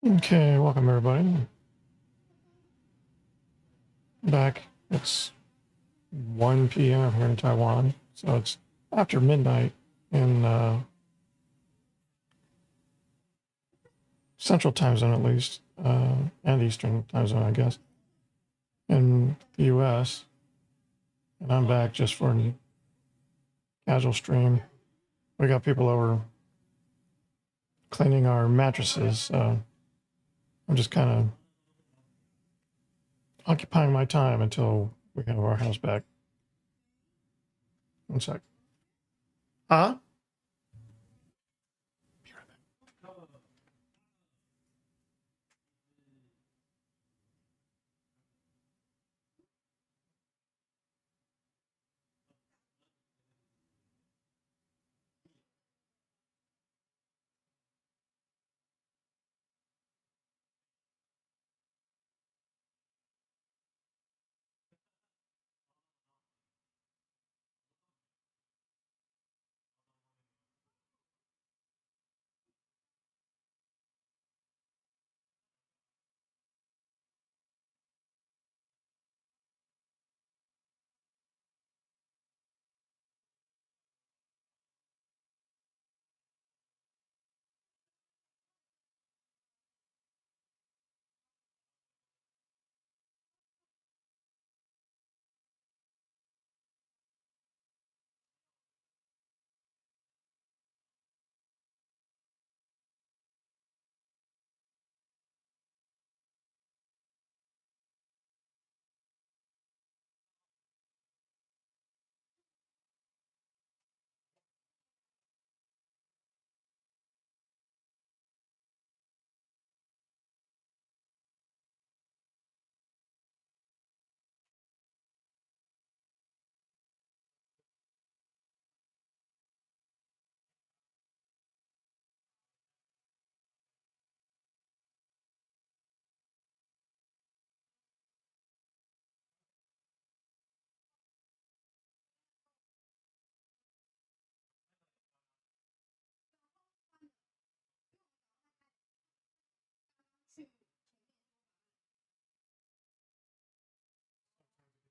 Okay, welcome everybody. Back. It's 1 p.m. here in Taiwan, so it's after midnight in Central Time Zone at least, and Eastern Time Zone, I guess, in the U.S. And I'm back just for a casual stream. We got people over cleaning our mattresses, so I'm just kind of occupying my time until we have our house back. One sec. Huh?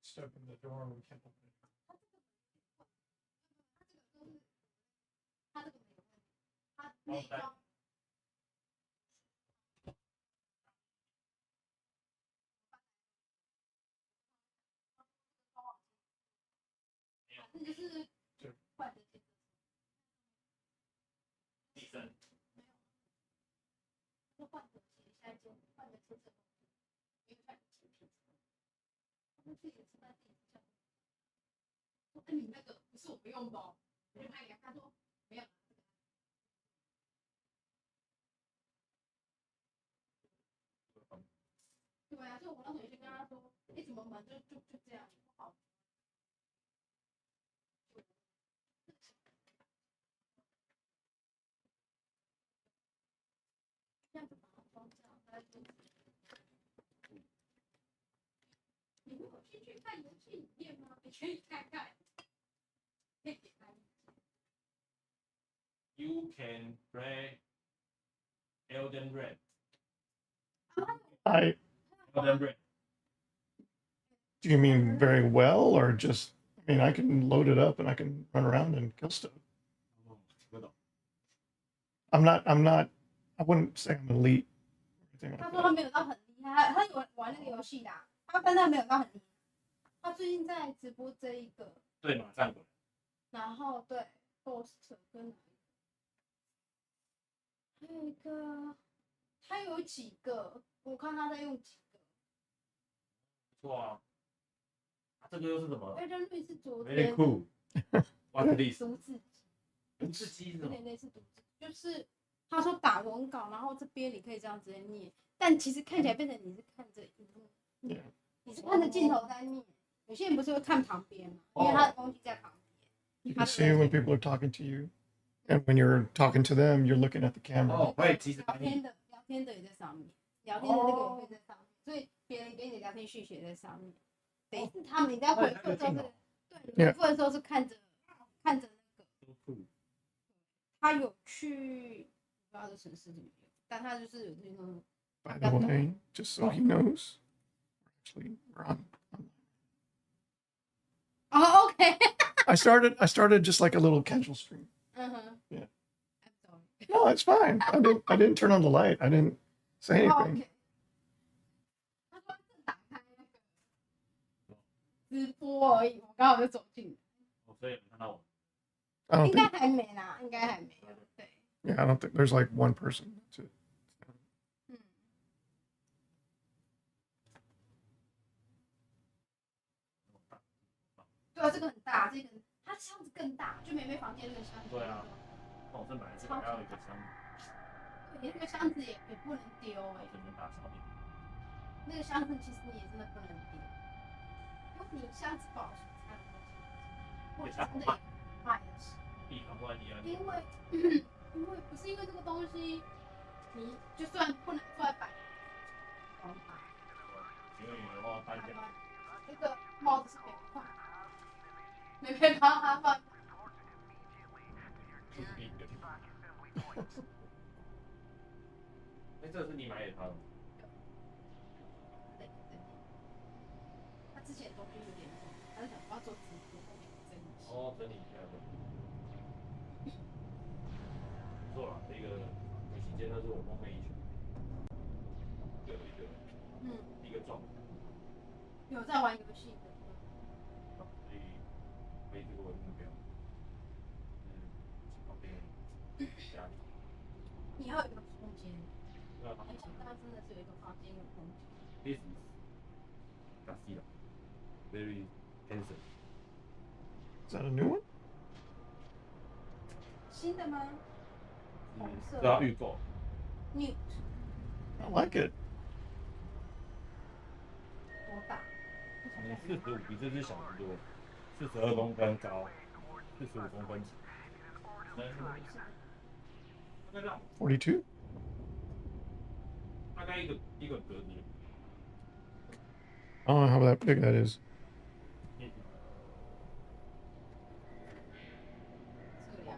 Step in the door and we can't open it. 你会有兴趣看游戏影片吗？你可以看看，可以点开。You can play Elden Ring. Elden Ring. Do you mean very well, or just? I mean, I can load it up and I can run around and kill stuff. I'm not. I'm not. I wouldn't say I'm elite. 他说他没有到很厉害，他有玩那个游戏的，他但他没有到很厉害。他最近在直播这一个。对，马上滚。然后对 ，Ghost 跟还有一个，他有几个，我看他在用几个。不错啊。这个又是什么？哎，这律是昨天。Very cool. What is? 独自机。独自机是什么？有点类似独自，就是他说打文稿，然后这边你可以这样直接念，但其实看起来变成你是看着荧幕，你是看着镜头在念。有些人不是会看旁边嘛，因为他的东西在旁边。You can see when people are talking to you, and when you're talking to them, you're looking at the camera. 哦，会及时聊天的也在上面，聊天的那个也会在上面，所以别人给你的聊天讯息也在上面。等于是他们你在回复的时候是，对，回复的时候是看着那个。他有去不知道这城市怎么样，但他就是有这种 By the way, just so he knows, actually, we're on. Oh, okay. I started just like a little casual stream. Uh-huh. Yeah. I'm sorry. No, it's fine. I didn't turn on the light. I didn't say Oh, anything. OK。他说正打开那个直播而已，我刚好就走进来。所以没看到我。I don't 应该 think. 还没啦，应该还没有。对， Yeah, I don't think there's like one person. That's it. 嗯，对啊，这个很大，这个它箱子更大，就妹妹房间那个箱子。对啊，那我这买这个还要一个箱子，对，那个箱子也不能丢哎、这边大小点。那个箱子其实你也真的不能丢，因为你箱子保存才能我真的也卖的是，地方万一啊，因为因为不是因为这个东西，你就算不拿出来摆，好吧，因为有的话搬家，这个帽子是没换，没被帮他换。就是一个。哎，这是你买给他的吗？对，他之前东西有点多，他是想要做直播，后面整理。哦，整理一下的。不错了，这个游戏间那是我梦寐以求，一个状态，有在玩游戏的。所以为这个为目标，旁边家里。你要有一个空间，对啊，而且刚刚真的是有一个房间有空间。 This is Garcia, very handsome. Is that a new one? 新的吗？红色。这要预购。Mute。 I like it. 多大？45比这只小很多，42公分高，45公分长。大概这样， 42? 大概一个格子。I don't know how that big that is. 这样。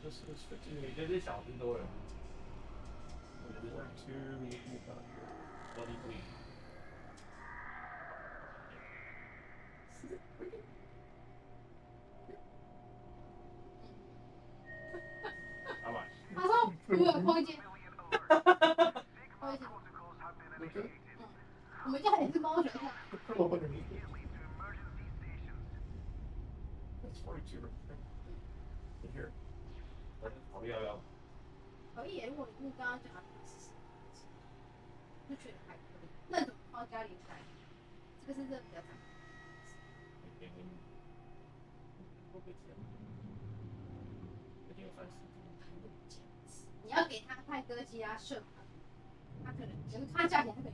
This is 58. 你这只小只多人。 42. 43。老板。他说我有空间。我也想。我们家也是帮我选一下。 Curl up underneath it. That's 42 right there. In here. 考虑要不要？可以，如果你刚刚讲的就觉得还可以，那种放家里开，这个是真的比较长。多给钱。已经有30。你要给他看歌姬啊，设他可能就是看价钱，他可能。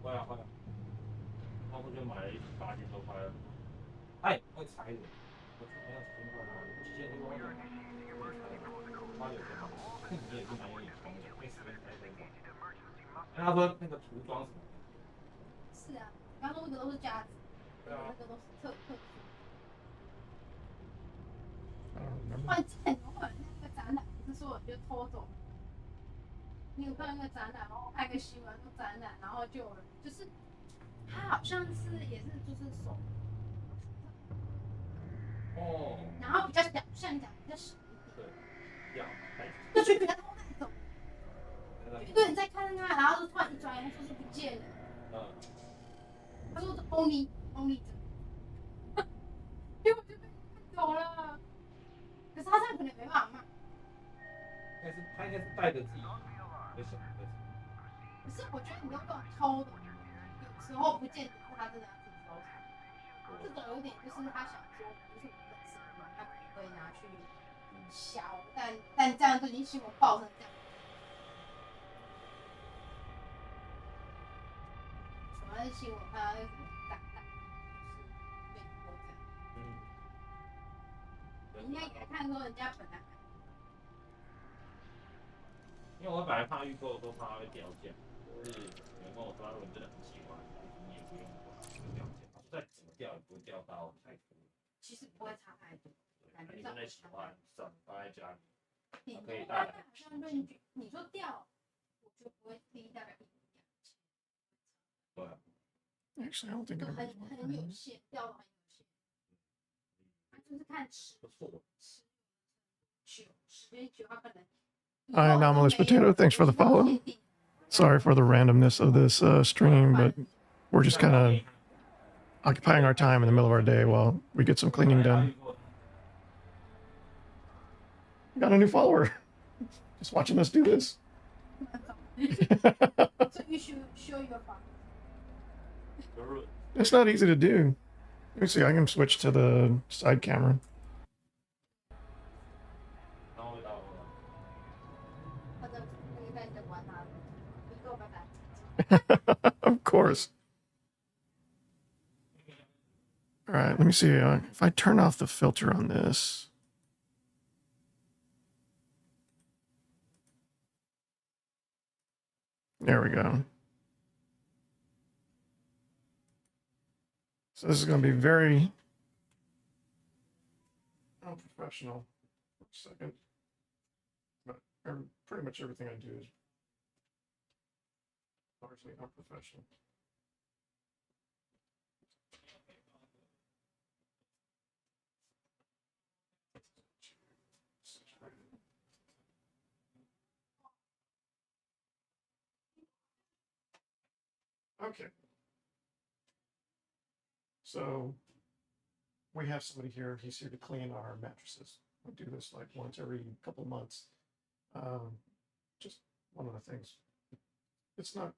会啊会啊，当初就买了一8000多块了。哎，会拆的，我说没有1000块吗？7000多块。花有钱吗？你也是蛮有眼光的，会随便拆这种。他说那个涂装什么的。是啊，刚刚那个都是架子，对啊。那个都是特殊。 I don't remember. 换之前我们那个展览不是说我就偷走，你有看那个展览，然后拍个新闻说展览，然后就有人就是他好像是也是就是手，哦。然后比较小，像你讲比较小一点，对，要带走。就去给他偷带走，就一堆人在看他，然后就突然一转眼说是不见了，他说是 only 这，结果就被看走了，可是他这样可能没办法卖。他应该是带着自己的小孩子。可是我觉得你用这种偷的，有时候不见得是他真的要自己收藏。这种有点就是他想说不是我本身嘛，他可能会拿去销，但这样都已经新闻报成这样。主要是新闻看到那个什么蛋蛋，就是被偷这样。你应该也看说人家本来。 因为我本来怕预购的时候怕它会掉价，就是有人跟我说，如果你真的很喜欢，你也不用掉价，再怎么掉也不会掉到太多。其实不会差太多，感觉你真的喜欢，放在家里，顶多大概好像论据，你说掉，我觉得不会低，大概1、2千。对啊， Actually, I don't think 就 anybody's 很有限，掉的很有限。它就是看不错。时间久，它可能。 Hi, Anomalous Potato. Thanks for the follow. Sorry for the randomness of this stream, but we're just kind of occupying our time in the middle of our day while we get some cleaning done. Got a new follower. Just watching us do this. So you should show your father. It's not easy to do. Let me see. I can switch to the side camera. 然后到或者那个在你的管他，你给我拜拜。 Of course. All right. Let me see. If I turn off the filter on this. There we go. So this is going to be very unprofessional for a second. But pretty much everything I do is largely unprofessional. Okay. So we have somebody here. He's here to clean our mattresses. We do this like once every couple of months. Just one of the things. It's not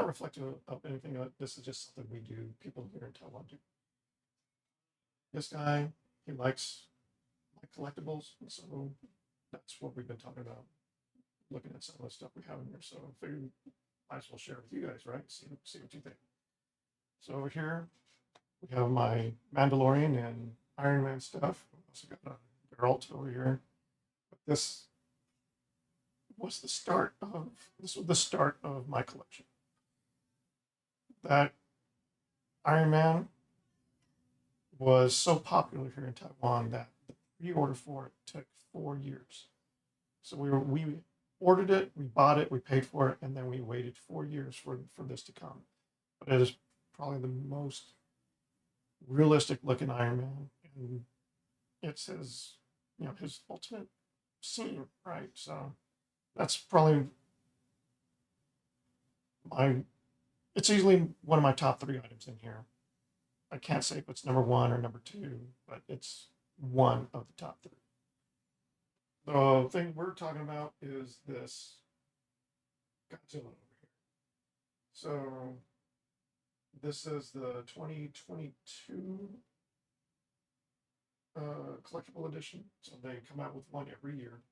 reflective of anything. This is just something we do. People here in Taiwan do. This guy, he likes collectibles, and so that's what we've been talking about. Looking at some of the stuff we have in here, so I figured might as well share with you guys, right? See what you think. So over here, we have my Mandalorian and Iron Man stuff. We also got a Geralt over here. But this was the start of my collection. That Iron Man was so popular here in Taiwan that the pre-order for it took 4 years. So we ordered it, we bought it, we paid for it, and then we waited 4 years for this to come. But it is probably the most realistic looking Iron Man, and it's his ultimate scene, right? So that's probably it's easily one of my top 3 items in here. I can't say if it's number 1 or number 2, but it's one of the top 3. The thing we're talking about is this Godzilla over here. So this is the 2022 collectible edition. So they come out with one every year.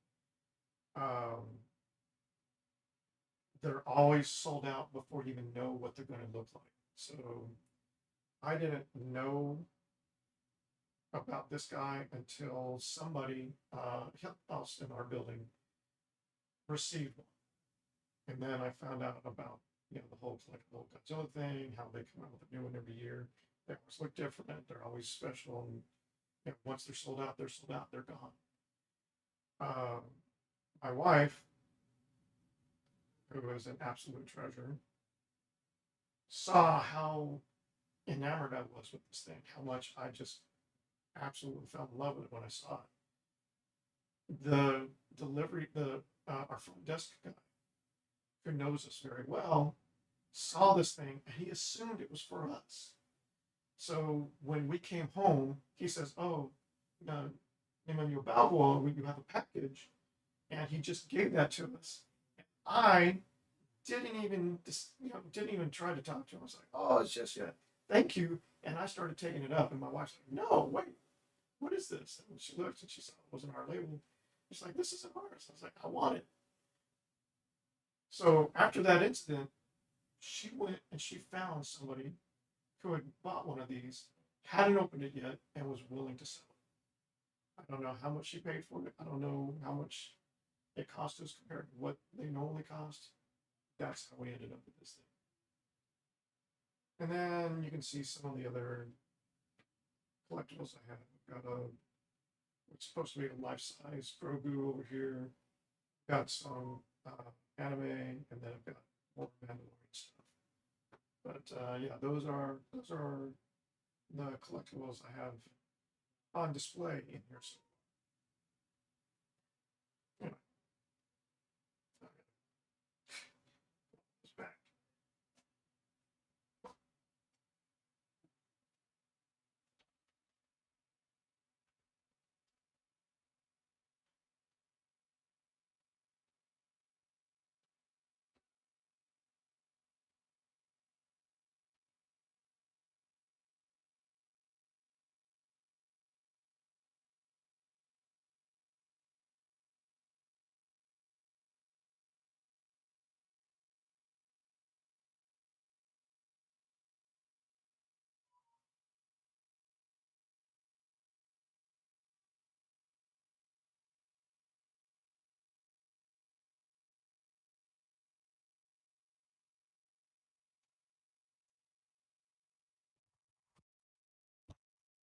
They're always sold out before you even know what they're going to look like. So I didn't know about this guy until somebody else in our building received one. And then I found out about the whole collectible Godzilla thing, how they come out with a new one every year. They always look different. They're always special. And once they're sold out, they're gone. My wife, who is an absolute treasure, saw how enamored I was with this thing, how much I just absolutely fell in love with it when I saw it. The delivery, our front desk guy, who knows us very well, saw this thing and he assumed it was for us. So when we came home, he says, "Oh, Emmanuel Balboa, you have a package," and he just gave that to us. And I didn't even try to talk to him. I was like, "Oh, it's just thank you." And I started taking it up, and my wife's like, "No, wait, what is this?" And she looked and she saw it wasn't our label. She's like, "This isn't ours." I was like, "I want it." So after that incident, she went and she found somebody who had bought one of these, hadn't opened it yet, and was willing to sell it. I don't know how much she paid for it. I don't know how much it cost us compared to what they normally cost. That's how we ended up with this thing. And then you can see some of the other collectibles I have. I've got It's supposed to be a life-size Grogu over here. Got some anime, and then I've got more Mandalorian stuff. But yeah, those are the collectibles I have on display in here. So, anyway, it's back.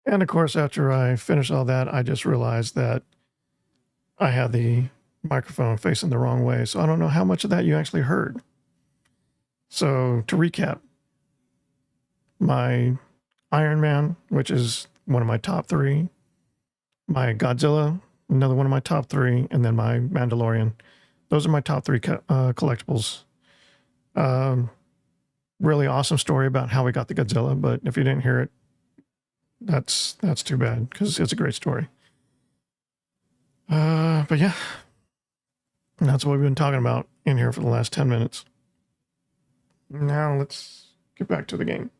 And of course, after I finished all that, I just realized that I had the microphone facing the wrong way. So I don't know how much of that you actually heard. So to recap, my Iron Man, which is one of my top 3, my Godzilla, another one of my top 3, and then my Mandalorian. Those are my top 3 collectibles. Really awesome story about how we got the Godzilla, but if you didn't hear it, that's too bad because it's a great story. But yeah, that's what we've been talking about in here for the last 10 minutes. Now let's get back to the game.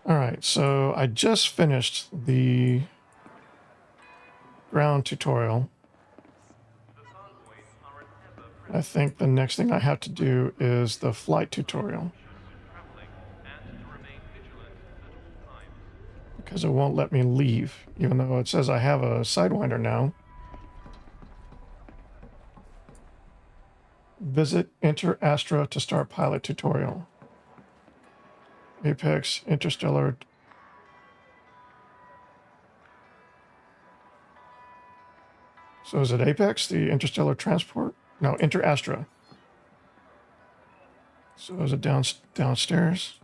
All right, so I just finished the ground tutorial. I think the next thing I have to do is the flight tutorial, because it won't let me leave, even though it says I have a Sidewinder now. Visit Inter Astra to start pilot tutorial. Apex, Interstellar. So is it Apex, the interstellar transport? No, Inter Astra. So is it downstairs?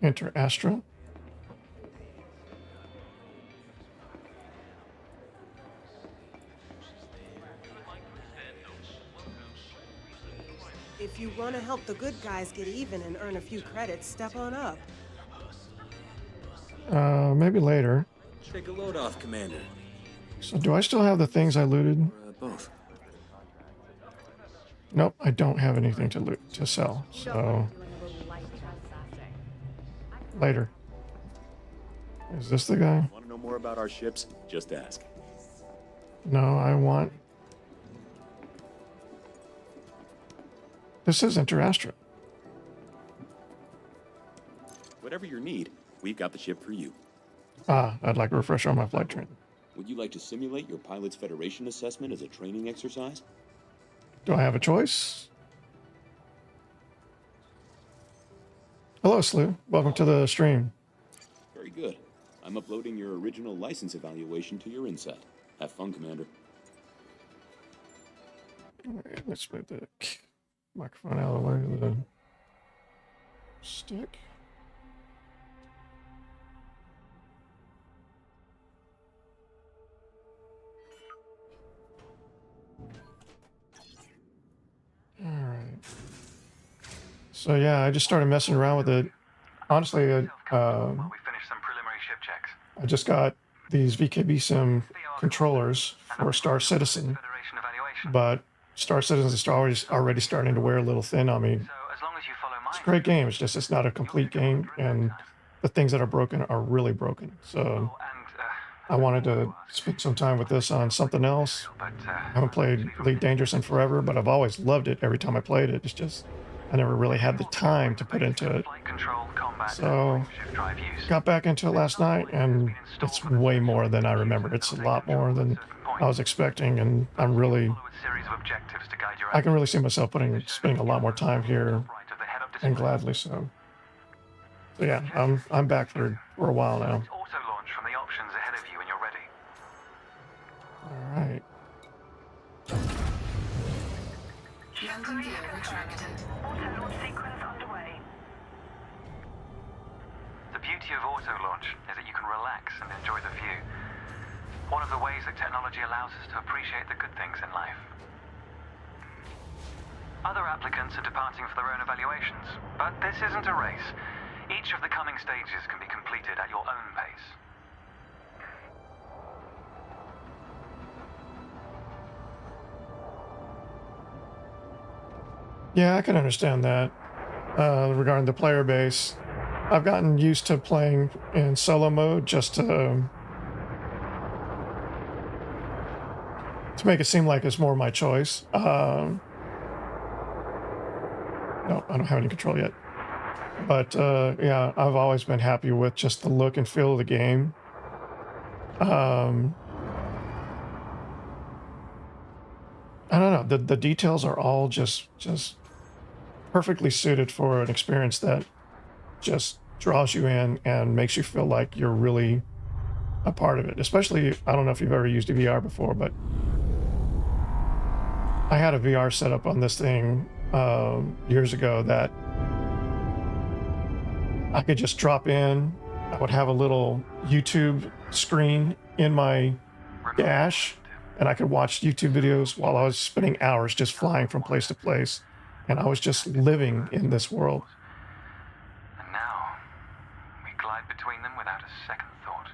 Inter Astra. If you want to help the good guys get even and earn a few credits, step on up. Maybe later. Take a load off, Commander. So do I still have the things I looted? Or, both. Nope, I don't have anything to loot to sell. So later. Is this the guy? Want to know more about our ships? Just ask. No, I want. This is Inter Astra. Whatever your need, we've got the ship for you. Ah, I'd like a refresher on my flight training. Would you like to simulate your Pilot's Federation assessment as a training exercise? Do I have a choice? Hello, Slew. Welcome to the stream. Very good. I'm uploading your original license evaluation to your Insight. Have fun, Commander. All right, let's move the microphone out of the way of the stick. All right. So yeah, I just started messing around with it. Honestly, We finished some preliminary ship checks. I just got these VKB Sim controllers for Star Citizen, Federation evaluation. but Star Citizen is already starting to wear a little thin on me. So as long as you follow It's my a great game. It's just it's not a complete game, and the things that are broken are really broken. So and I wanted to spend some time with this on something else. But I haven't played Elite Dangerous in forever, but I've always loved it every time I played it. It's just I never really had the time to put into it. flight control, combat, So shift drive use. got back into it last night, and it's way more than I remembered. It's a lot more than I was expecting, and I'm really Follow a series of objectives to guide your I can really see myself spending a lot more time here, right of the head-up display. and gladly so. So yeah, I'm back for a while now. Auto launch from the options ahead of you when you're ready. All right. Landing gear retracted. Auto launch sequence underway. The beauty of auto launch is that you can relax and enjoy the view. One of the ways that technology allows us to appreciate the good things in life. Other applicants are departing for their own evaluations, but this isn't a race. Each of the coming stages can be completed at your own pace. Yeah, I can understand that. Regarding the player base, I've gotten used to playing in solo mode just to make it seem like it's more my choice. No, I don't have any control yet. But yeah, I've always been happy with just the look and feel of the game. I don't know. The details are all just perfectly suited for an experience that just draws you in and makes you feel like you're really a part of it. Especially, I don't know if you've ever used a VR before, but I had a VR setup on this thing years ago that I could just drop in. I would have a little YouTube screen in my dash, and I could watch YouTube videos while I was spending hours just flying from place to place. And I was just living in this world. And now, we glide between them without a second thought.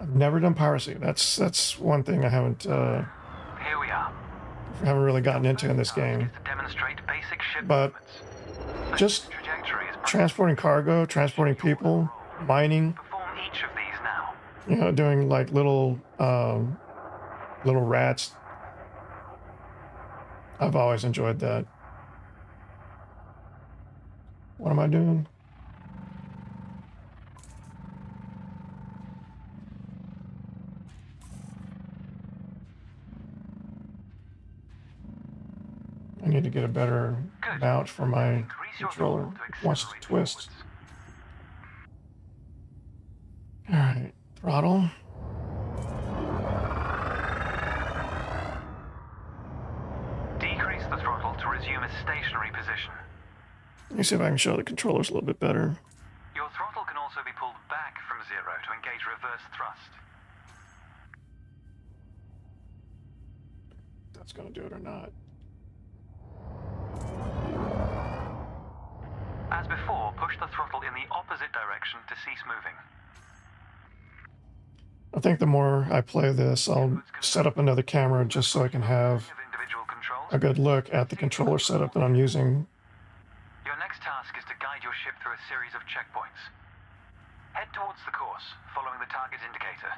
I've never done piracy. That's one thing I haven't Here we are. really gotten into in this game. To demonstrate basic ship But movements. just Trajectory is transporting cargo, transporting people, mining, perform each of these now. doing like little rats. I've always enjoyed that. What am I doing? I need to get a better mount for my Increase your controller. throttle to It wants to accelerate twist. forwards. All right, throttle. Decrease the throttle to resume a stationary position. Let me see if I can show the controllers a little bit better. Your throttle can also be pulled back from zero to engage reverse thrust. If that's going to do it or not. As before, push the throttle in the opposite direction to cease moving. I think the more I play this, I'll set up another camera just so I can have Of individual controls. a good look at the controller setup that I'm using. Your next task is to guide your ship through a series of checkpoints. Head towards the course, following the target indicator.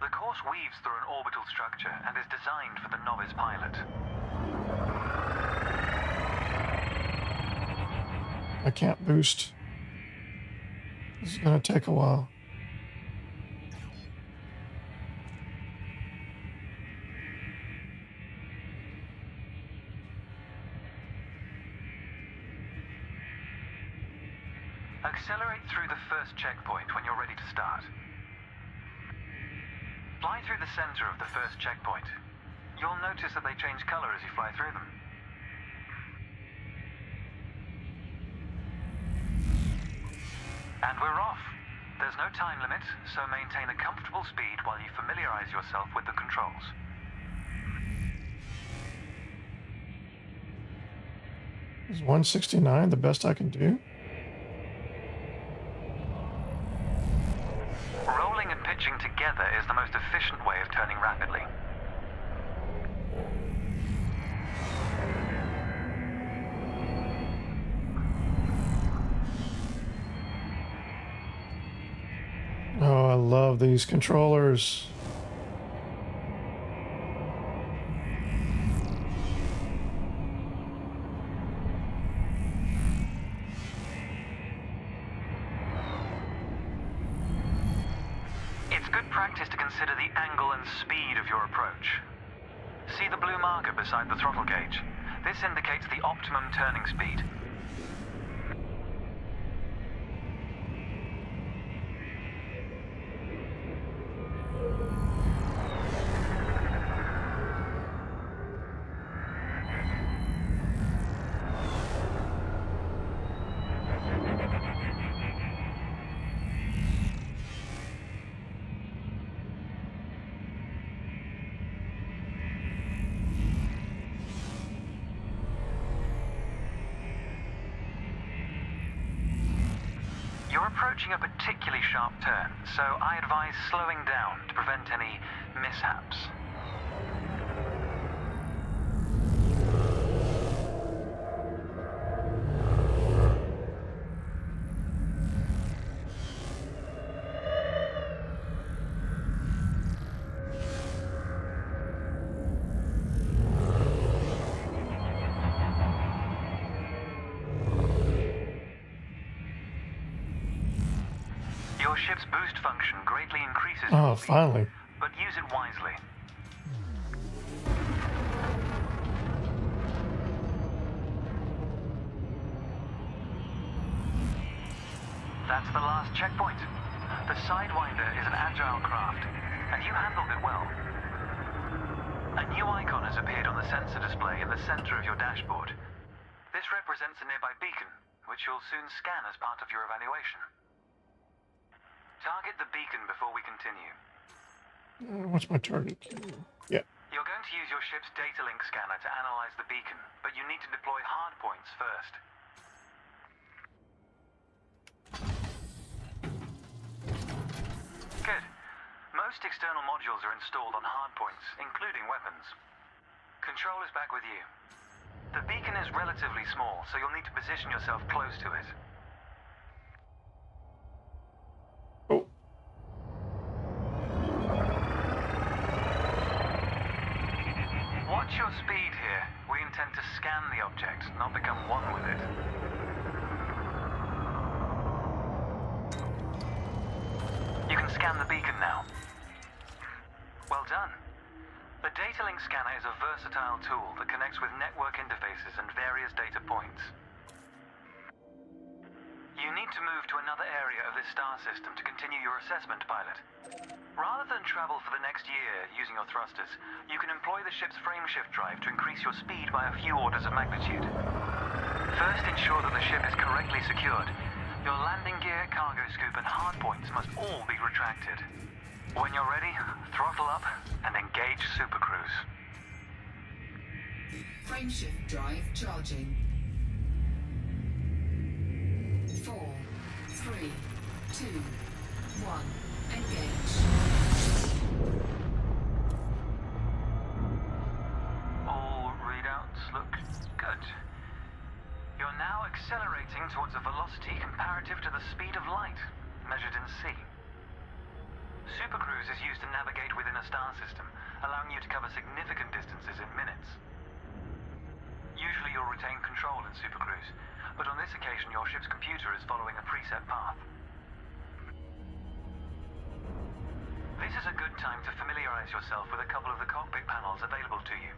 The course weaves through an orbital structure and is designed for the novice pilot. I can't boost. This is going to take a while. Accelerate through the first checkpoint when you're ready to start. Fly through the center of the first checkpoint. You'll notice that they change color as you fly through them. And we're off. There's no time limit, so maintain a comfortable speed while you familiarize yourself with the controls. Is 169 the best I can do? Rolling and pitching together is the most efficient way of turning rapidly. Oh, I love these controllers. It's good practice to consider the angle and speed of your approach. See the blue marker beside the throttle gauge? This indicates the optimum turning speed. You're approaching a particularly sharp turn, so I advise slowing down to prevent any mishaps. Your ship's boost function greatly increases Oh, your speed, finally. but use it wisely. That's the last checkpoint. The Sidewinder is an agile craft, and you handled it well. A new icon has appeared on the sensor display in the center of your dashboard. This represents a nearby beacon, which you'll soon scan as part of your evaluation. Target the beacon before we continue. What's my target? Yeah. You're going to use your ship's data link scanner to analyze the beacon, but you need to deploy hardpoints first. Good. Most external modules are installed on hardpoints, including weapons. Control is back with you. The beacon is relatively small, so you'll need to position yourself close to it. Oh. Watch your speed here. We intend to scan the object, not become one with it. You can scan the beacon now. Well done. The data link scanner is a versatile tool that connects with network interfaces and various data points. You need to move to another area of this star system to continue your assessment, pilot. Rather than travel for the next year using your thrusters, you can employ the ship's frameshift drive to increase your speed by a few orders of magnitude. First, ensure that the ship is correctly secured. Your landing gear, cargo scoop, and hardpoints must all be retracted. When you're ready, throttle up and engage Super Cruise. Frameshift drive charging. 4, 3, 2, 1. Engage. All readouts look good. You're now accelerating towards a velocity comparative to the speed of light, measured in C. Super Cruise is used to navigate within a star system, allowing you to cover significant distances in minutes. Usually you'll retain control in Super Cruise, but on this occasion your ship's computer is following a preset path. This is a good time to familiarize yourself with a couple of the cockpit panels available to you.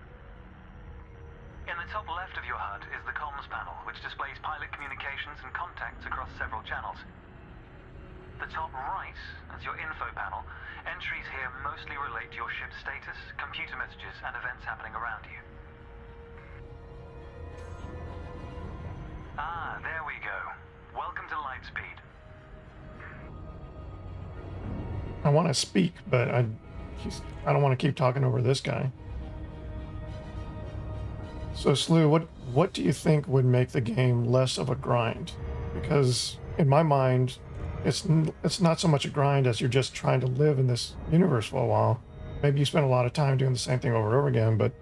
In the top left of your HUD is the comms panel, which displays pilot communications and contacts across several channels. The top right is your info panel. Entries here mostly relate to your ship's status, computer messages, and events happening around you. Ah, there we go. Welcome to Lightspeed. I want to speak, but I don't want to keep talking over this guy. So, Slew, what do you think would make the game less of a grind? Because in my mind, it's not so much a grind as you're just trying to live in this universe for a while. Maybe you spend a lot of time doing the same thing over and over again, but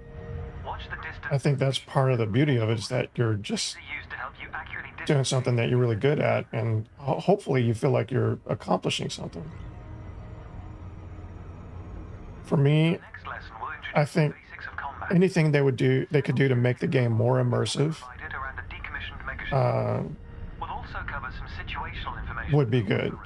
Watch the distance. I think that's part of the beauty of it, is that you're just Used to help you accurately doing something that you're really good at, and hopefully you feel like you're accomplishing something. for me, Next lesson will introduce I think the basics of combat. anything they could do to make the game more immersive Provided around a decommissioned megaship. uh, We'll also cover some situational information would be good.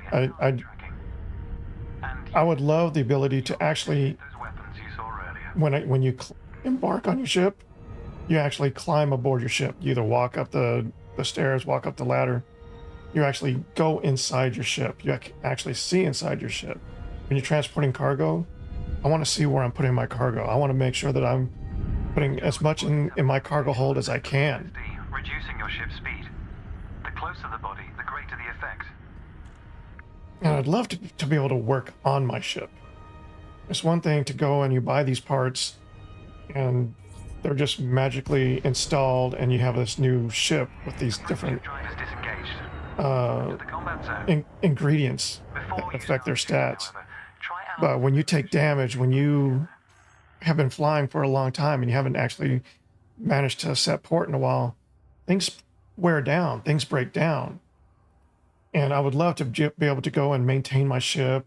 I would love the ability to actually, those weapons you saw earlier. when you embark on your ship, you actually climb aboard your ship. You either walk up the stairs, walk up the ladder. You actually go inside your ship. You actually see inside your ship. When you're transporting cargo, I want to see where I'm putting my cargo. I want to make sure that I'm putting as much in my cargo hold as I can. Reducing your ship's speed. The closer the body, the greater the effect. And I'd love to be able to work on my ship. It's one thing to go and you buy these parts and they're just magically installed and you have this new ship with these different Drive is disengaged. uh, The combat zone. ingredients Before that you affect their start stats. however, try But when you take damage, when you have been flying for a long time and you haven't actually managed to set port in a while, things wear down, things break down. And I would love to be able to go and maintain my ship,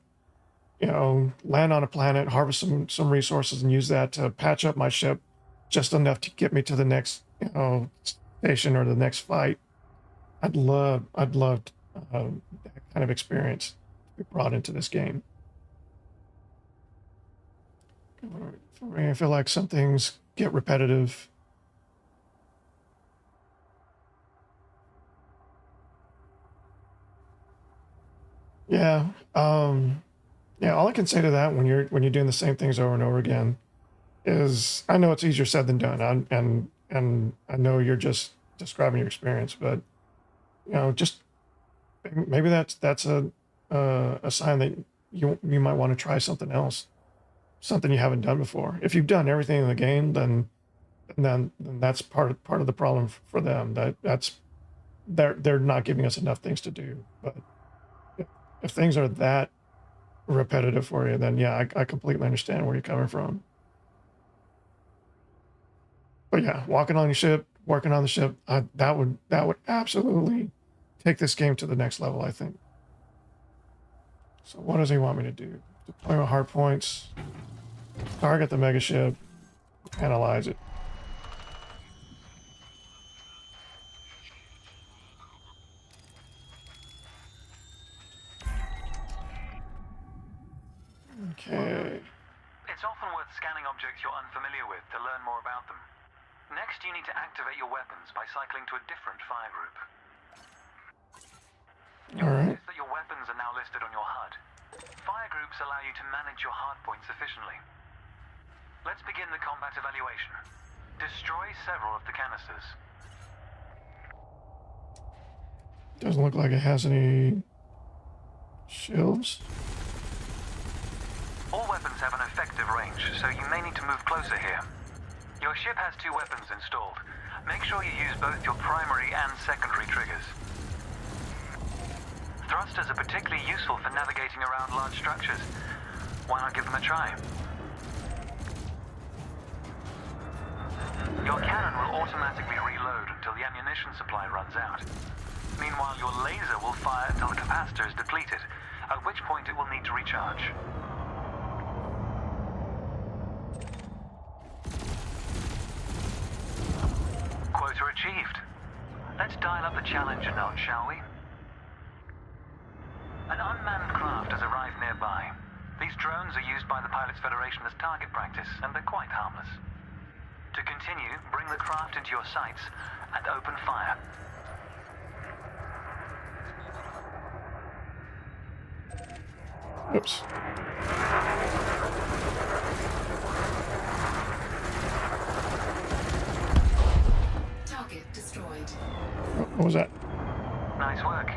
land on a planet, harvest some resources and use that to patch up my ship just enough to get me to the next, station or the next fight. I'd love that kind of experience to be brought into this game. For me, I feel like some things get repetitive. Yeah. All I can say to that when you're doing the same things over and over again is I know it's easier said than done. And I know you're just describing your experience, but just maybe that's a sign that you might want to try something else, something you haven't done before. If you've done everything in the game, then that's part of the problem for them. They're not giving us enough things to do. But if things are that repetitive for you, then yeah, I completely understand where you're coming from. But yeah, walking on your ship, working on the ship, that would absolutely take this game to the next level, I think. So what does he want me to do? Deploy my hard points, target the megaship, analyze it. Okay. It's often worth scanning objects you're unfamiliar with to learn more about them. Next, you need to activate your weapons by cycling to a different fire group. All right. Notice that your weapons are now listed on your HUD. Fire groups allow you to manage your hard points efficiently. Let's begin the combat evaluation. Destroy several of the canisters. Doesn't look like it has any shields. All weapons have an effective range, so you may need to move closer here. Your ship has 2 weapons installed. Make sure you use both your primary and secondary triggers. Thrusters are particularly useful for navigating around large structures. Why not give them a try? Your cannon will automatically reload until the ammunition supply runs out. Meanwhile, your laser will fire until the capacitor is depleted, at which point it will need to recharge. Quota achieved. Let's dial up the challenge a notch, shall we? An unmanned craft has arrived nearby. These drones are used by the Pilots Federation as target practice, and they're quite harmless. To continue, bring the craft into your sights and open fire. Oops. Target destroyed. What was that? Nice work.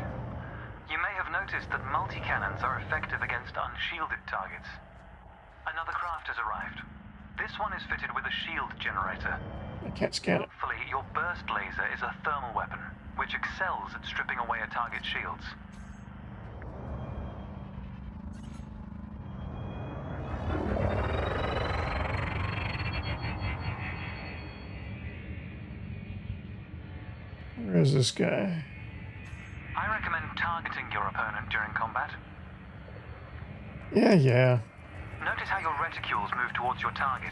You may have noticed that multi-cannons are effective against unshielded targets. Another craft has arrived. This one is fitted with a shield generator. I can't scan it. Hopefully, your burst laser is a thermal weapon, which excels at stripping away a target's shields. Where is this guy? I recommend targeting your opponent during combat. Yeah. Notice how your reticules move towards your target.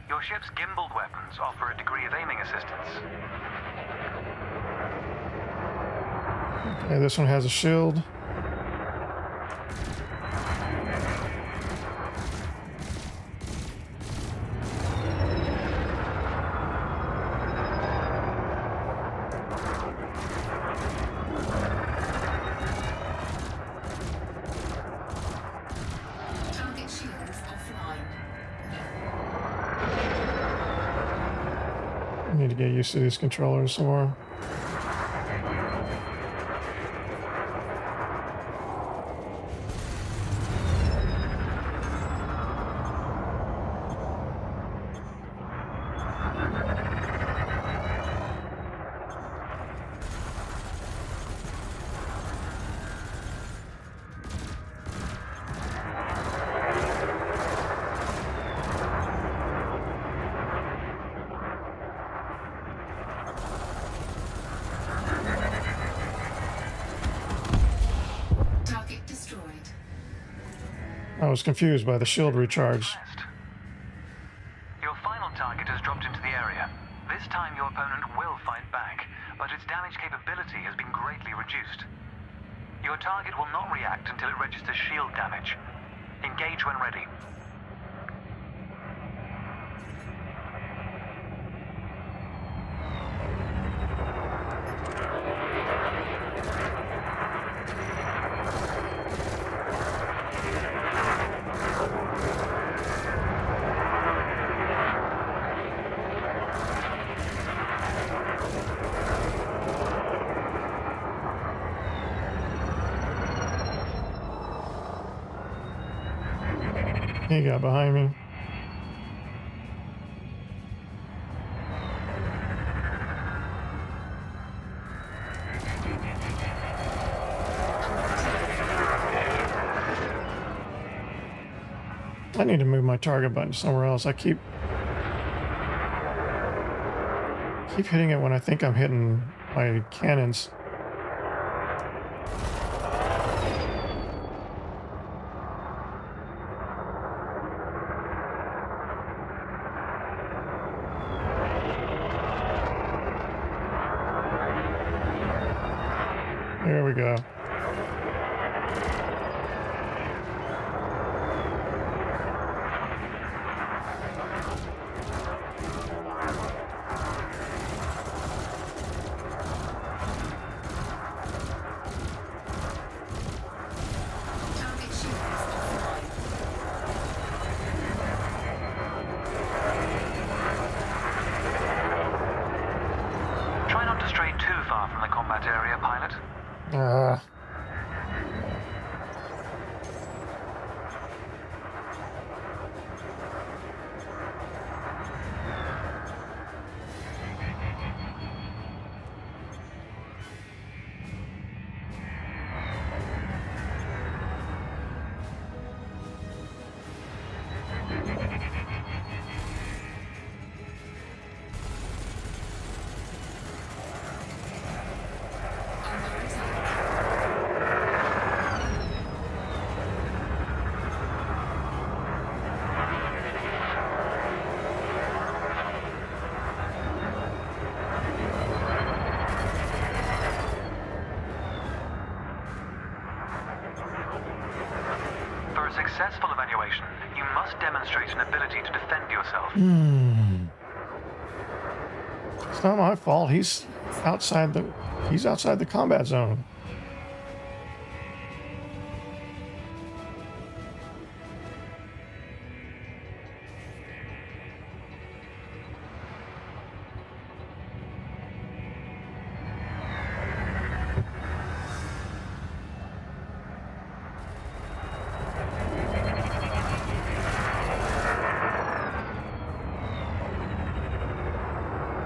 Your ship's gimbaled weapons offer a degree of aiming assistance. Okay, this one has a shield. Target shields offline. I need to get used to these controllers some more. Target destroyed. I was confused by the shield recharge. Blessed. Your final target has dropped into the area. This time your opponent will fight back, but its damage capability has been greatly reduced. Your target will not react until it registers shield damage. Engage when ready. He got behind me. I need to move my target button somewhere else. I keep hitting it when I think I'm hitting my cannons. There we go. Target shields offline. Try not to stray too far from the combat area, pilot. Under attack. For a successful evaluation, you must demonstrate an ability to defend yourself. It's not my fault. He's outside the combat zone.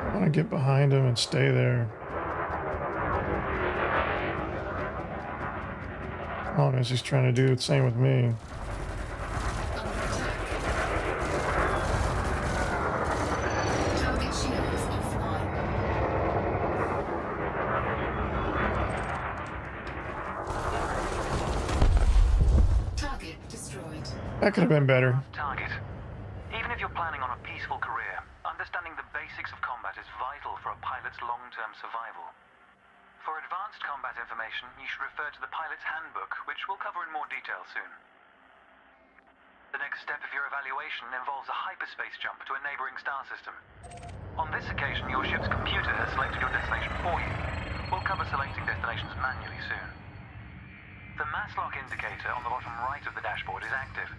I want to get behind him and stay there. As long as he's trying to do the same with me. Under attack. Target shields offline. Target destroyed. That could have been better. Target. pilot's long-term survival. For advanced combat information, you should refer to the pilot's handbook, which we'll cover in more detail soon. The next step of your evaluation involves a hyperspace jump to a neighboring star system. On this occasion, your ship's computer has selected your destination for you. We'll cover selecting destinations manually soon. The mass lock indicator on the bottom right of the dashboard is active.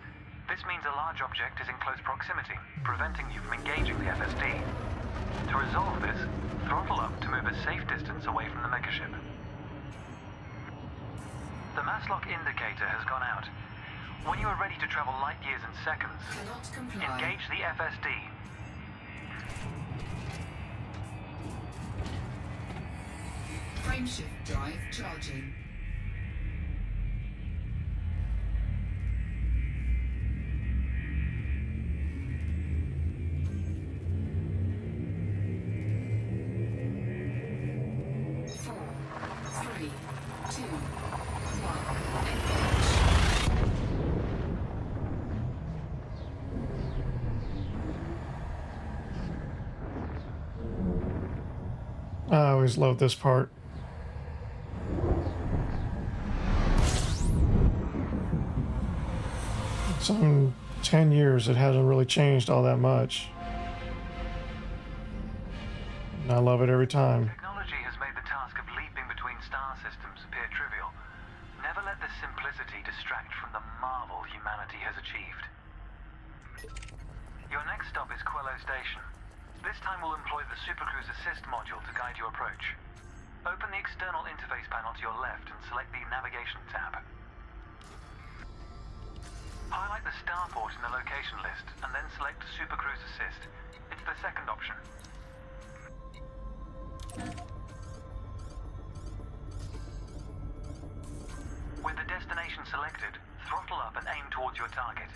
This means a large object is in close proximity, preventing you from engaging the FSD. To resolve this, throttle up to move a safe distance away from the megaship. The mass lock indicator has gone out. When you are ready to travel light years in seconds, Cannot comply. engage the FSD. Frameshift drive charging. Four, three, two, one, engage. I always love this part. Some 10 years, it hasn't really changed all that much. And I love it every time. Technology has made the task of leaping between star systems appear trivial. Never let this simplicity distract from the marvel humanity has achieved. Your next stop is Quello Station. This time we'll employ the Supercruise Assist module to guide your approach. Open the external interface panel to your left and select the Navigation tab. Highlight the starport in the location list and then select Supercruise Assist. It's the second option. With the destination selected, throttle up and aim towards your target.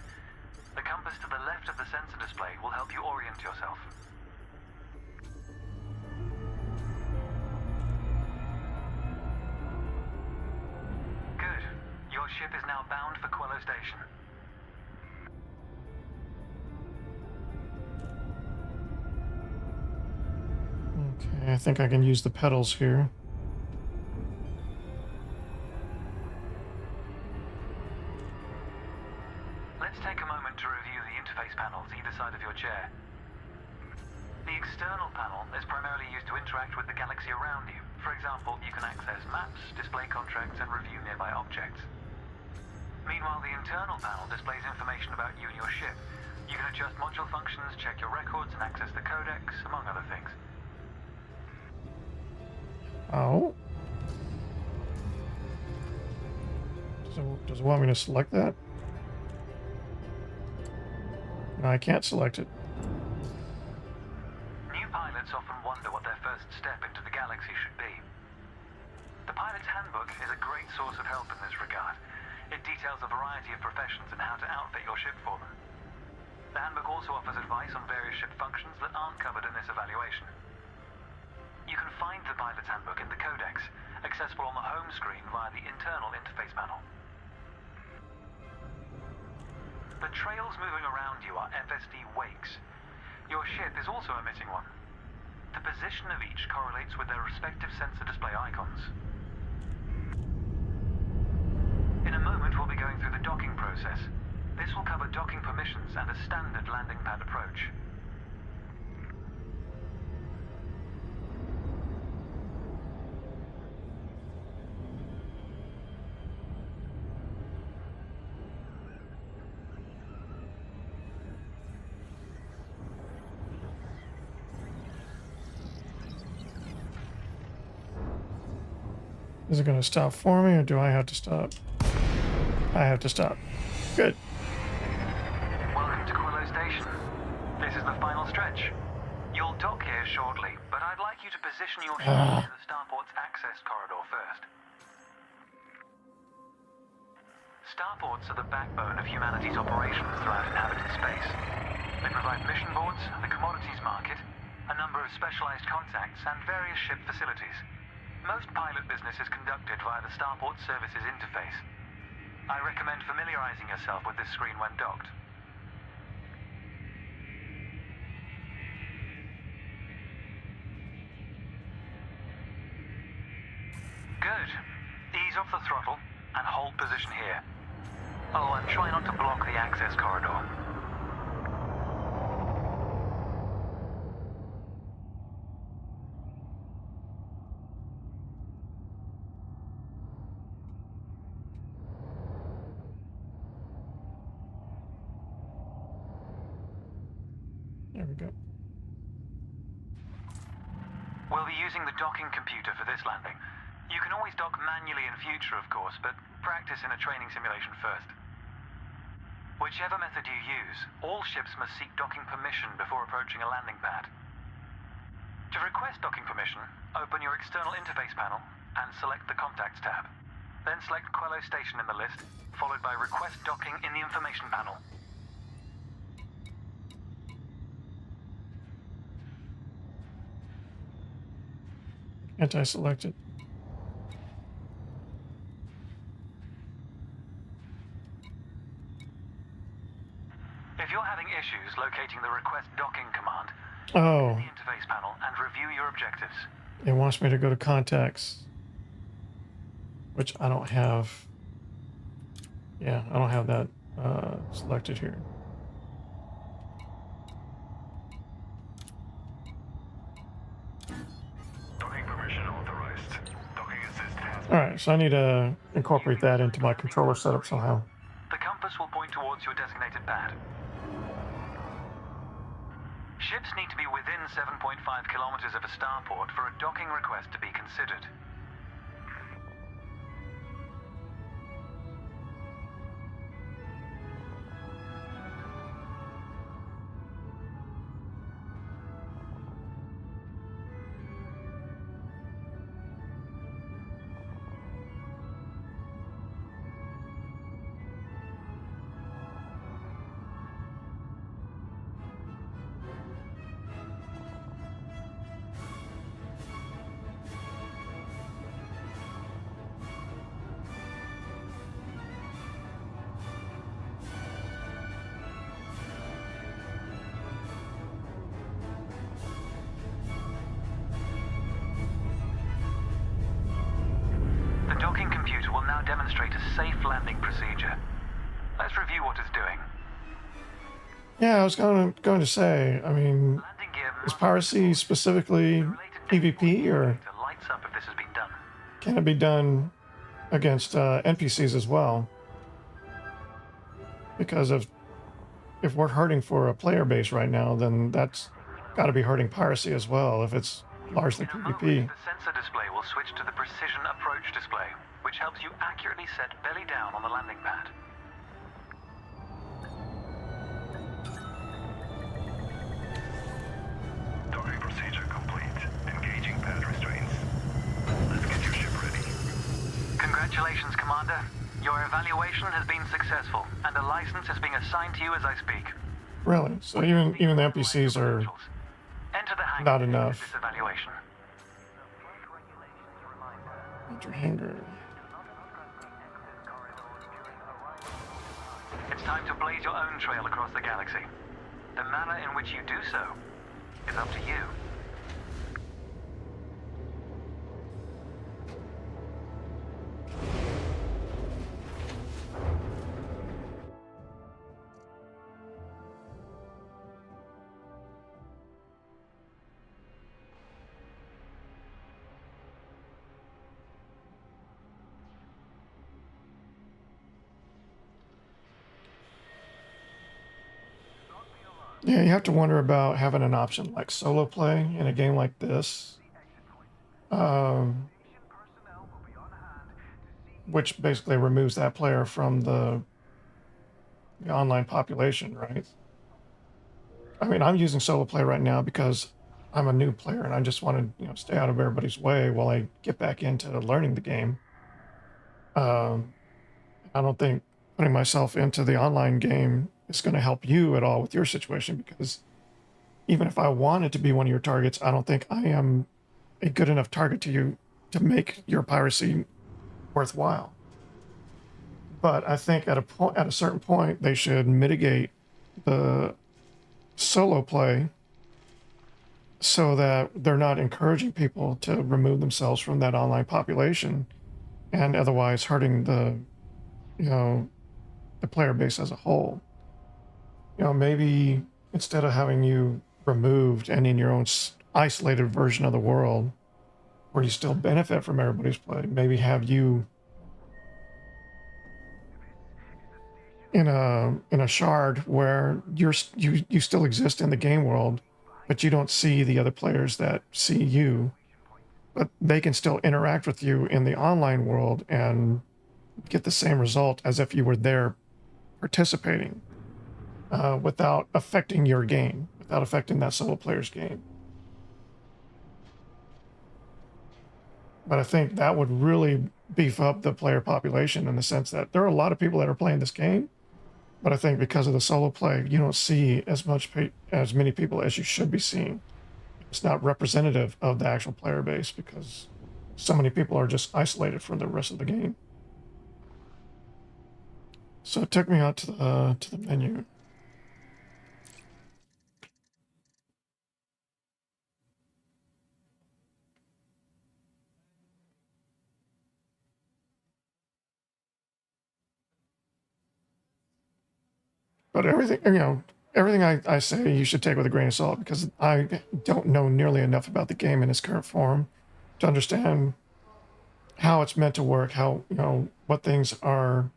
The compass to the left of the sensor display will help you orient yourself. Good. Your ship is now bound for Quello Station. Okay, I think I can use the pedals here. Let's take a moment to review the interface panels either side of your chair. The external panel is primarily used to interact with the galaxy around you. For example, you can access maps, display contracts, and review nearby objects. Meanwhile, the internal panel displays information about you and your ship. You can adjust module functions, check your records, and access the codex, among other things. Oh. So, does it want me to select that? No, I can't select it. New pilots often wonder what their first step into the galaxy should be. The pilot's handbook is a great source of help in this regard. It details a variety of professions and how to outfit your ship for them. The handbook also offers advice on various ship functions that aren't covered in this evaluation. You can find the pilot's handbook in the codex, accessible on the home screen via the internal interface panel. The trails moving around you are FSD wakes. Your ship is also emitting one. The position of each correlates with their respective sensor display icons. In a moment, we'll be going through the docking process. This will cover docking permissions and a standard landing pad approach. Is it going to stop for me, or do I have to stop? I have to stop. Good. Welcome to Quello Station. This is the final stretch. You'll dock here shortly, but I'd like you to position your ship into the starport's access corridor first. Starports are the backbone of humanity's operations throughout inhabited space. They provide mission boards, the commodities market, a number of specialized contacts, and various ship facilities. Most pilot business is conducted via the Starport Services interface. I recommend familiarizing yourself with this screen when docked. position here. Oh, and try not to block the access corridor. There we go. We'll be using the docking computer for this landing. You can always dock manually in future, of course, but practice in a training simulation first. Whichever method you use, all ships must seek docking permission before approaching a landing pad. To request docking permission, open your external interface panel and select the Contacts tab. Then select Quello Station in the list, followed by Request Docking in the information panel. Anti-selected. If you're having issues locating the Request Docking command, Oh, the interface panel and review your objectives. it wants me to go to contacts, which I don't have. Yeah, I don't have that selected here. Docking permission authorized. Docking assist has All right, so I need to incorporate that into my controller setup somehow. The compass will point towards your designated pad. Ships need to be within 7.5 kilometers of a starport for a docking request to be considered. The docking computer will now demonstrate a safe landing procedure. Let's review what it's doing. Yeah, I was going to say. I mean, Landing gear is must piracy specifically PvP, or to lights up if this has been done. can it be done against NPCs as well? Because if we're hurting for a player base right now, then that's got to be hurting piracy as well. If it's largely In a moment, PvP. the sensor display will switch to the precision approach display, which helps you accurately set belly down on the landing pad. docking procedure complete. Engaging pad restraints. Let's get your ship ready. Congratulations, Commander. Your evaluation has been successful, and a license is being assigned to you as I speak. Really? So even the NPCs are Enter the hangar not to enough. this evaluation. Major hangar. It's time to blaze your own trail across the galaxy. The manner in which you do so is up to you. Yeah, you have to wonder about having an option like solo play in a game like this, which basically removes that player from the online population, right? I mean, I'm using solo play right now because I'm a new player and I just want to, stay out of everybody's way while I get back into learning the game. I don't think putting myself into the online game is going to help you at all with your situation, because even if I wanted to be one of your targets, I don't think I am a good enough target to you to make your piracy worthwhile. But I think at a certain point, they should mitigate the solo play so that they're not encouraging people to remove themselves from that online population and otherwise hurting the the player base as a whole. Maybe instead of having you removed and in your own isolated version of the world where you still benefit from everybody's play, maybe have you in a shard where you still exist in the game world, but you don't see the other players that see you, but they can still interact with you in the online world and get the same result as if you were there participating, without affecting your game, without affecting that solo player's game. But I think that would really beef up the player population in the sense that there are a lot of people that are playing this game, but I think because of the solo play, you don't see as many people as you should be seeing. It's not representative of the actual player base because so many people are just isolated from the rest of the game. So it took me out to the menu. But everything I say you should take with a grain of salt because I don't know nearly enough about the game in its current form to understand how it's meant to work, how, what things are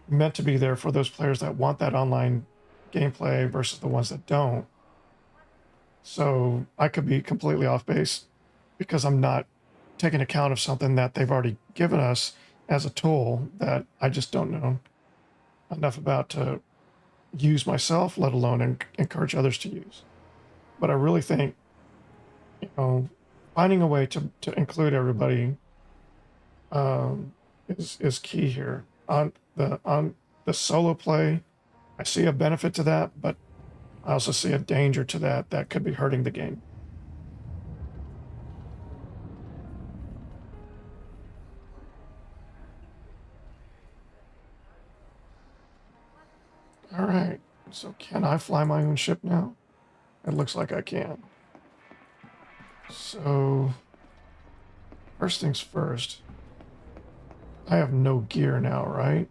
meant to be there for those players that want that online gameplay versus the ones that don't. So I could be completely off base because I'm not taking account of something that they've already given us as a tool that I just don't know enough about to use myself, let alone encourage others to use. But I really think, finding a way to include everybody is key here. On the solo play, I see a benefit to that, but I also see a danger to that could be hurting the game. All right, so can I fly my own ship now? It looks like I can. So, first things first. I have no gear now, right?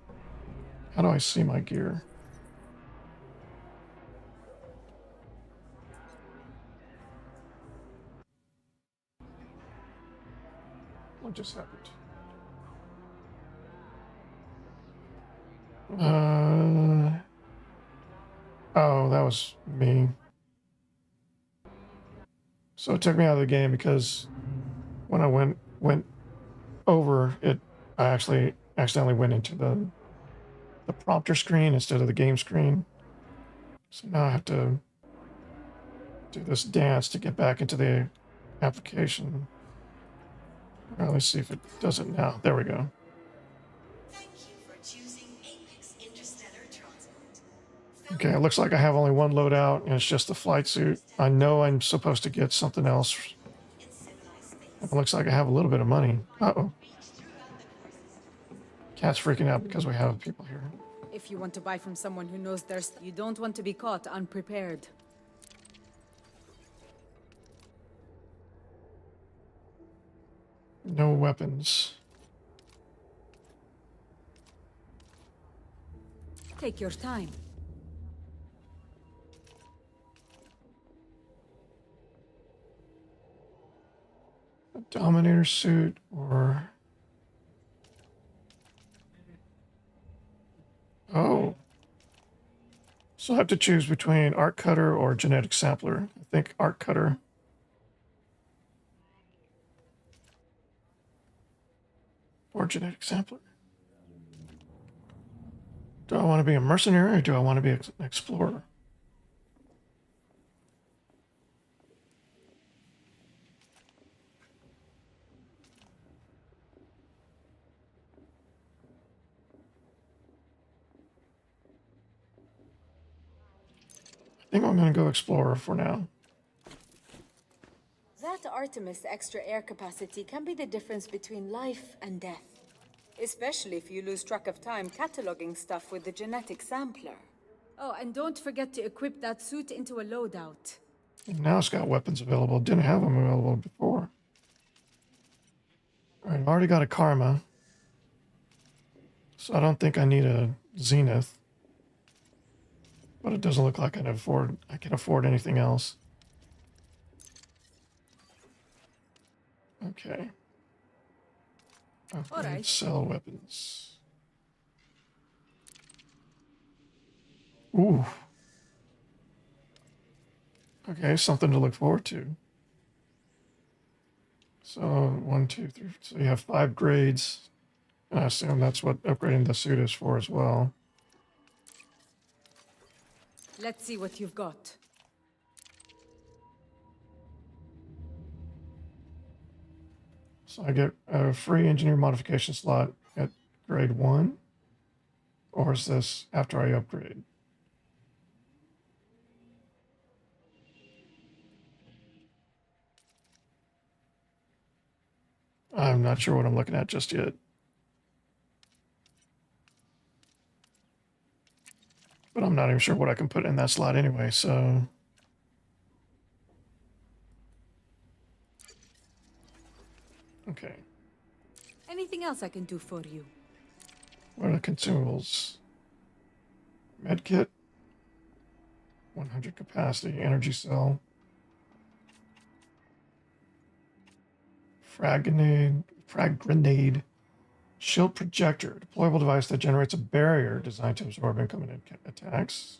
How do I see my gear? What just happened? Oh, that was me. So it took me out of the game because when I went over it, I actually accidentally went into the prompter screen instead of the game screen. So now I have to do this dance to get back into the application. Well, let's see if it does it now. There we go. Okay, it looks like I have only one loadout, and it's just the flight suit. I know I'm supposed to get something else. It looks like I have a little bit of money. Uh-oh. Cat's freaking out because we have people here. If you want to buy from someone who knows their stuff, you don't want to be caught unprepared. No weapons. Take your time. A Dominator suit or... Oh. So I have to choose between Arc Cutter or Genetic Sampler. I think Arc Cutter. Or Genetic Sampler. Do I want to be a mercenary or do I want to be an explorer? I think I'm going to go explorer for now. That Artemis extra air capacity can be the difference between life and death. Especially if you lose track of time cataloging stuff with the genetic sampler. Oh, and don't forget to equip that suit into a loadout. And now it's got weapons available. Didn't have them available before. All right, I've already got a Karma. So I don't think I need a Zenith. But it doesn't look like I can afford anything else. Okay. Upgrade, Alright. sell weapons. Ooh. Okay, something to look forward to. So 1, 2, 3. So you have 5 grades. And I assume that's what upgrading the suit is for as well. Let's see what you've got. So I get a free engineer modification slot at grade 1. Or is this after I upgrade? I'm not sure what I'm looking at just yet. But I'm not even sure what I can put in that slot anyway, so... Okay. Anything else I can do for you? What are the consumables? Medkit. 100 capacity. Energy cell. Frag grenade. Shield projector. Deployable device that generates a barrier designed to absorb incoming attacks.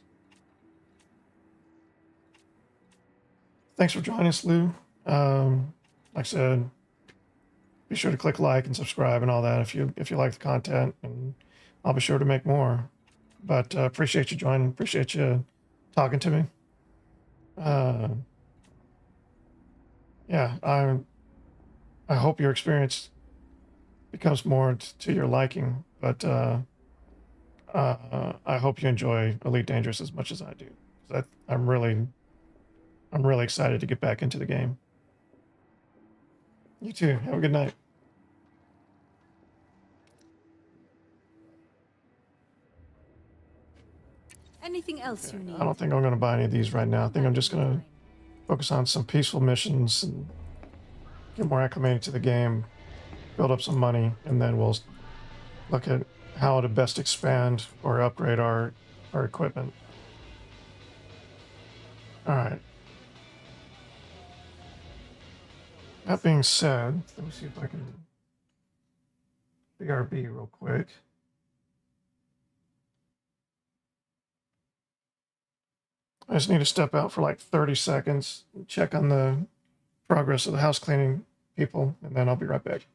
Thanks for joining us, Lou. Like I said, be sure to click like and subscribe and all that if you like the content, and I'll be sure to make more. But appreciate you joining. Appreciate you talking to me. Yeah, I hope your experience becomes more to your liking. But I hope you enjoy Elite Dangerous as much as I do. I'm really excited to get back into the game. You too. Have a good night. Anything else you need? I don't think I'm going to buy any of these right now. I think I'm just going to focus on some peaceful missions and get more acclimated to the game, build up some money, and then we'll look at how to best expand or upgrade our equipment. All right. That being said, let me see if I can BRB real quick. I just need to step out for like 30 seconds, check on the progress of the house cleaning people, and then I'll be right back.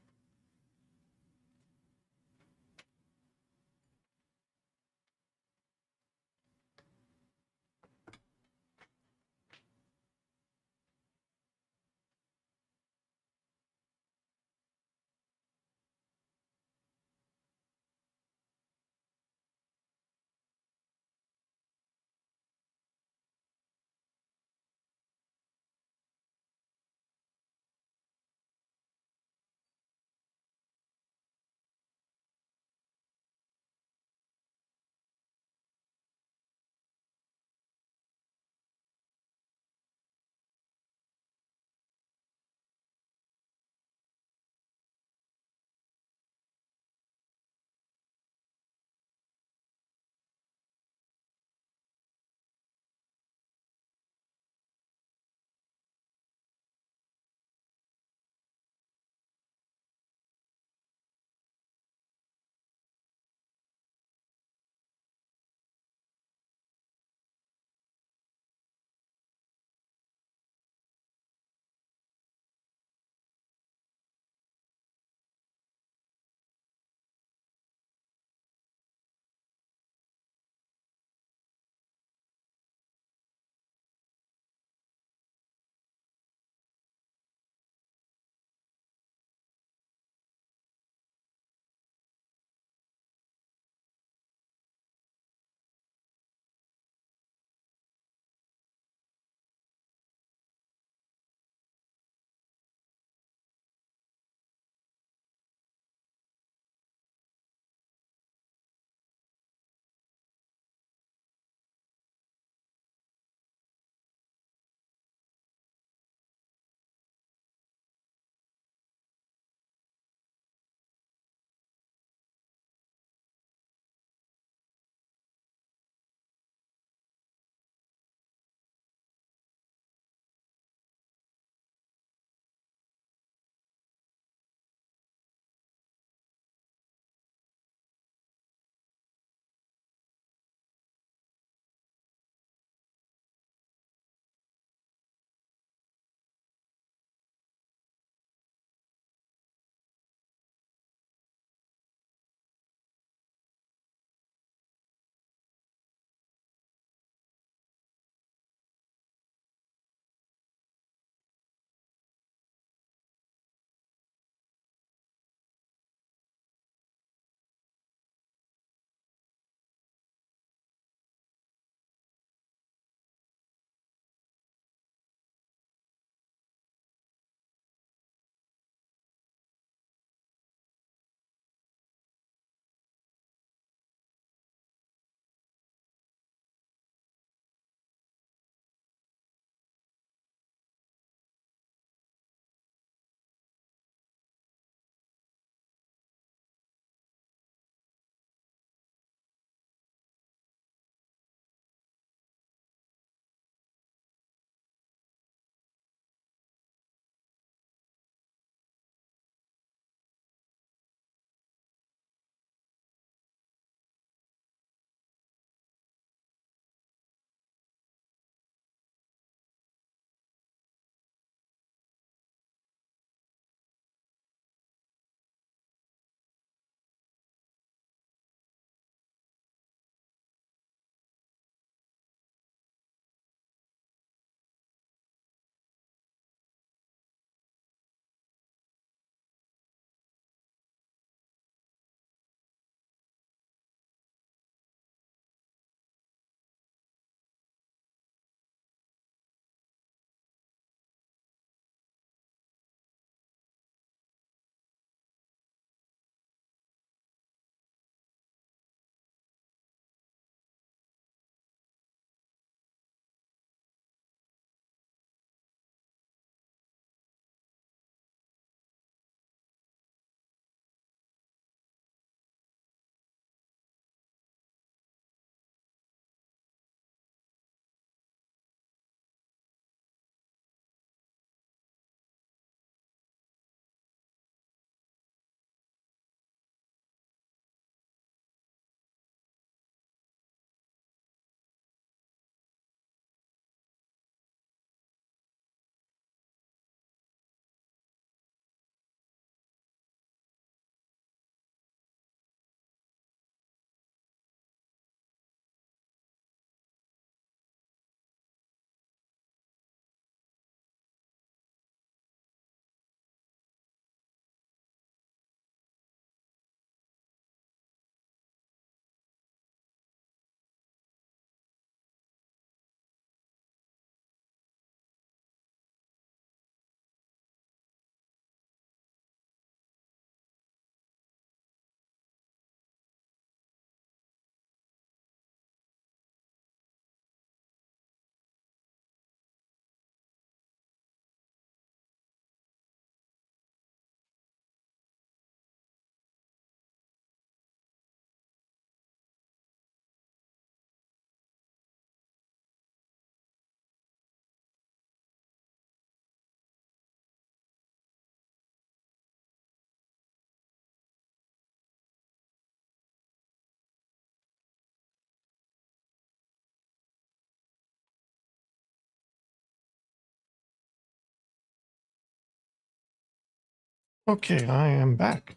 Okay, I am back.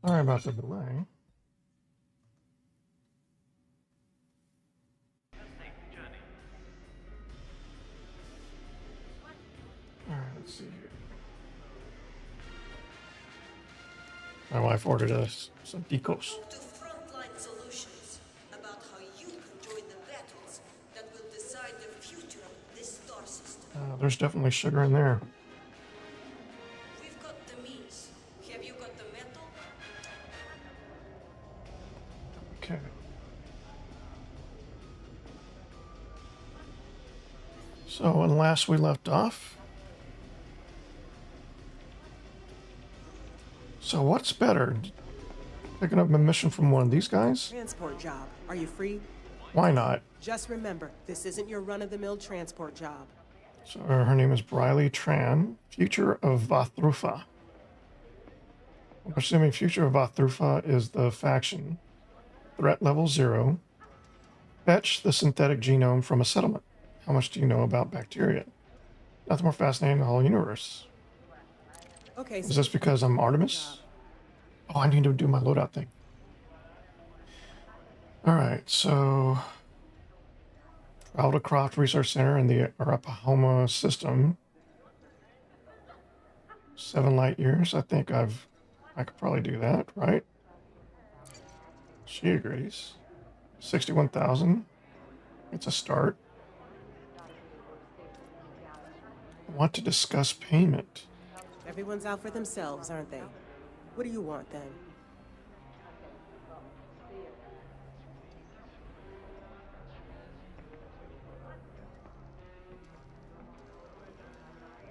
Sorry about the delay. All right, let's see here. My wife ordered us some Dicos. To Frontline Solutions about how you can join the battles that will decide the future of this star system. There's definitely sugar in there. We've got the means. Have you got the metal? Okay. So, when last we left off. So, what's better? Picking up a mission from one of these guys? Transport job. Are you free? Why not? Just remember, this isn't your run-of-the-mill transport job. So, her name is Briley Tran, Future of Vathrufa. I'm assuming Future of Vathrufa is the faction. Threat level 0. Fetch the synthetic genome from a settlement. How much do you know about bacteria? Nothing more fascinating in the whole universe. Okay, Is this because I'm Artemis? Oh, I need to do my loadout thing. Alright, so... Travel to Croft Research Center in the Arapahoe system. 7 light years. I think I could probably do that, right? She agrees. 61,000. It's a start. I want to discuss payment. Everyone's out for themselves, aren't they? What do you want then?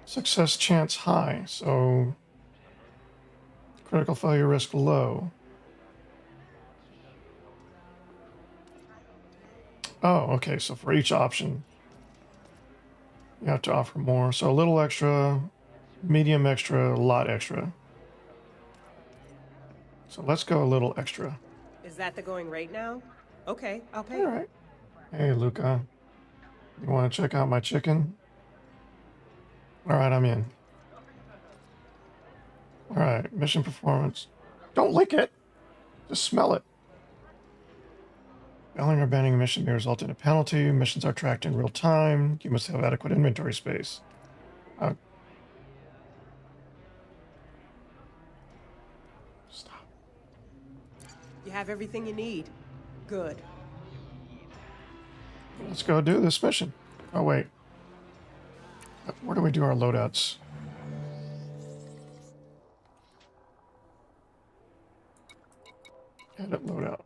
Success chance high, so critical failure risk low. Oh, okay, so for each option, you have to offer more. So a little extra, medium extra, a lot extra. So let's go a little extra. Is that the going rate now? Okay, I'll pay. All right. Hey, Luca. You want to check out my chicken? All right, I'm in. All right, mission performance. Don't lick it. Just smell it. Failing or abandoning a mission may result in a penalty. Missions are tracked in real time. You must have adequate inventory space. Stop. You have everything you need. Good. Let's go do this mission. Oh, wait. Where do we do our loadouts? Edit loadout.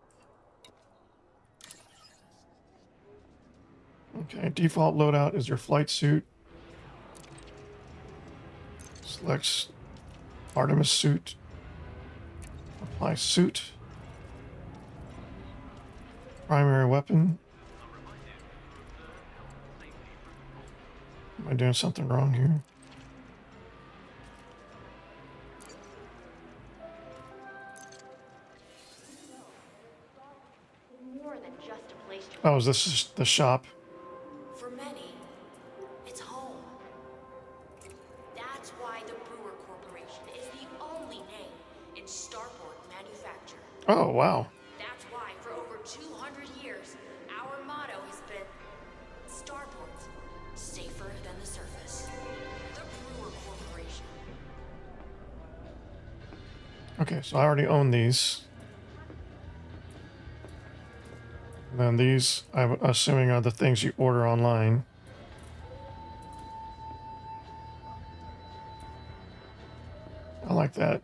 Okay, default loadout is your flight suit. Select Artemis suit. Apply suit. Primary weapon. Am I doing something wrong here? More than just a place to Oh, is this the shop? For many, it's home. That's why the Brewer Corporation is the only name in starport manufacture. Oh, wow. That's why for over 200 years, our motto has been starports, safer than the surface. The Brewer Corporation. Okay, so I already own these. And then these, I'm assuming, are the things you order online. I like that.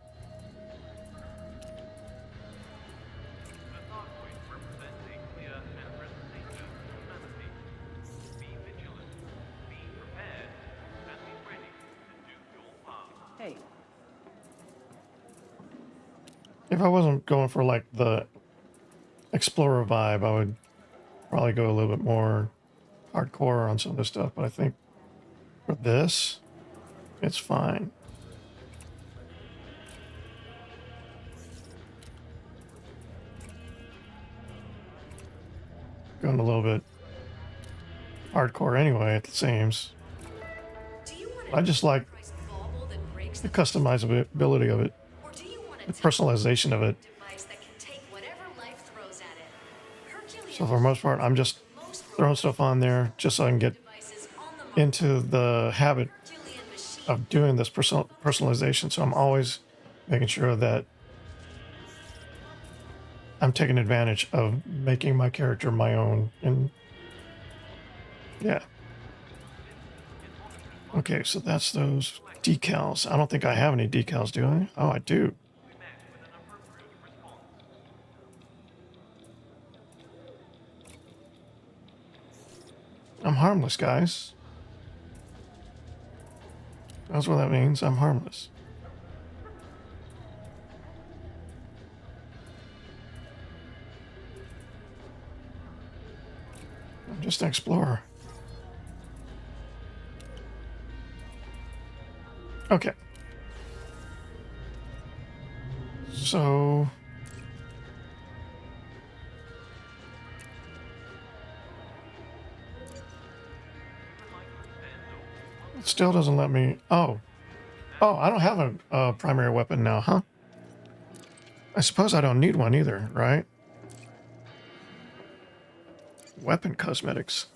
Hey, If I wasn't going for like the Explorer vibe, I would probably go a little bit more hardcore on some of this stuff. But I think for this, it's fine. Going a little bit hardcore anyway, it seems. I just like fix the them? customizability of it, Or do you want a the personalization of it. device that can take whatever life throws at it? Herculean So for the most part, I'm just throwing stuff on there just so I can get devices on the market. into the habit Herculean machine of doing this personalization. So I'm always making sure that I'm taking advantage of making my character my own. And yeah. Okay, so that's those decals. I don't think I have any decals, do I? Oh, I do. I'm harmless, guys. That's what that means. I'm harmless. I'm just an explorer. Okay. So it still doesn't let me. Oh, I don't have a primary weapon now, huh? I suppose I don't need one either, right? Weapon cosmetics.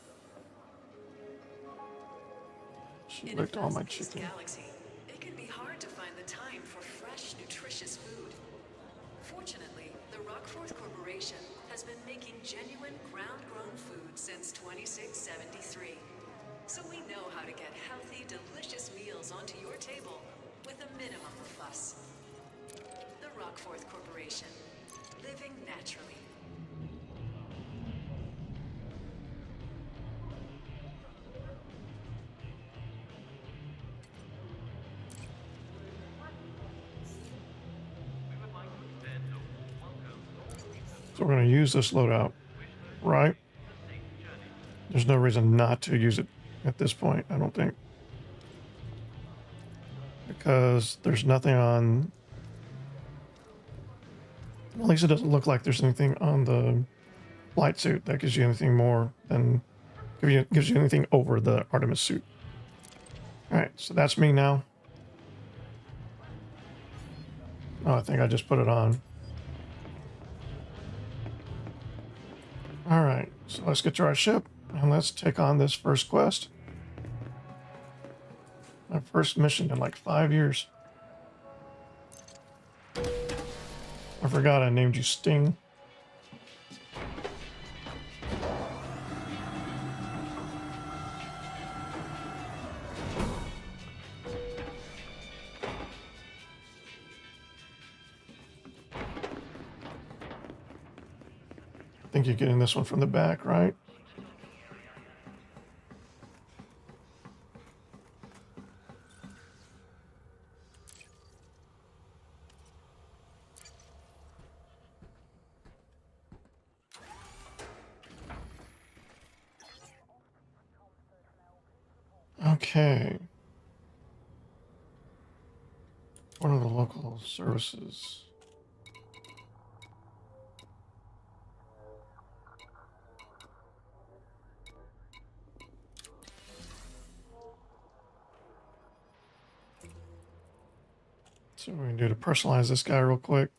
She licked all my chicken. Galaxy, it can be hard to find the time for fresh, nutritious food. Fortunately, the Rockforth Corporation has been making genuine ground-grown food since 2673. So we know how to get healthy, delicious meals onto your table with a minimum of fuss. The Rockforth Corporation, living naturally. So we're going to use this loadout, right? There's no reason not to use it at this point, I don't think. Because there's nothing on... At least it doesn't look like there's anything on the flight suit that gives you anything more than... gives you anything over the Artemis suit. Alright, so that's me now. Oh, I think I just put it on. Alright, so let's get to our ship and let's take on this first quest. My first mission in like 5 years. I forgot I named you Sting. I think you're getting this one from the back, right? Okay. What are the local services? So what we can do to personalize this guy real quick.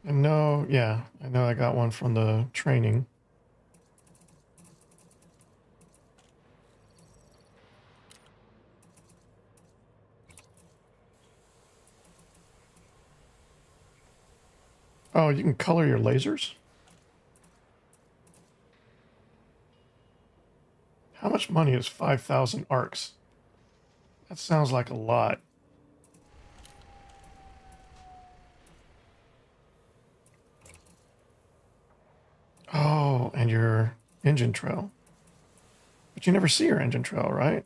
And no, yeah, I know I got one from the training. Oh, you can color your lasers? How much money is 5,000 arcs? That sounds like a lot. Oh, and your engine trail. But you never see your engine trail, right?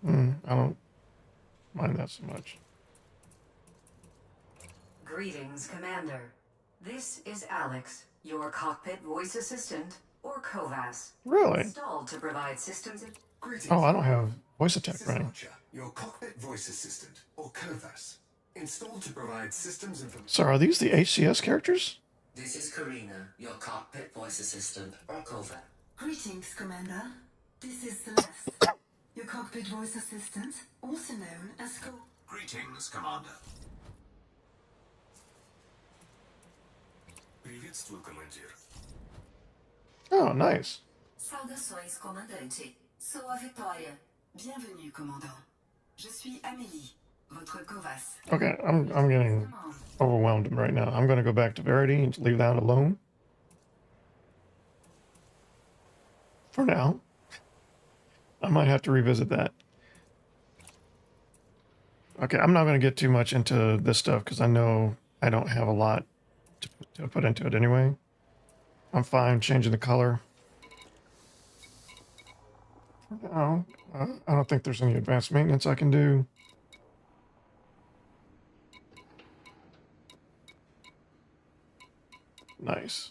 I don't mind that so much. Greetings, Commander. This is Alex, your cockpit voice assistant, or COVAS. Really? Installed to provide systems... Greetings. Oh, I don't have voice attack This is running. Roger, your cockpit voice assistant, or COVAS. Installed to provide systems information. So are these the HCS characters? This is Karina, your cockpit voice assistant, or COVAS. Greetings, Commander. This is Celeste. your cockpit voice assistant, also known as Greetings, Commander. Приветствую, командир. Oh, nice. Saudações, comandante. Sou a Vitória. Bienvenue, commandant. Je suis Amélie, votre Kovas. Okay, I'm getting overwhelmed right now. I'm going to go back to Verity and leave that alone for now. I might have to revisit that. Okay, I'm not going to get too much into this stuff because I know I don't have a lot to put into it anyway. I'm fine changing the color. For now, I don't think there's any advanced maintenance I can do. Nice.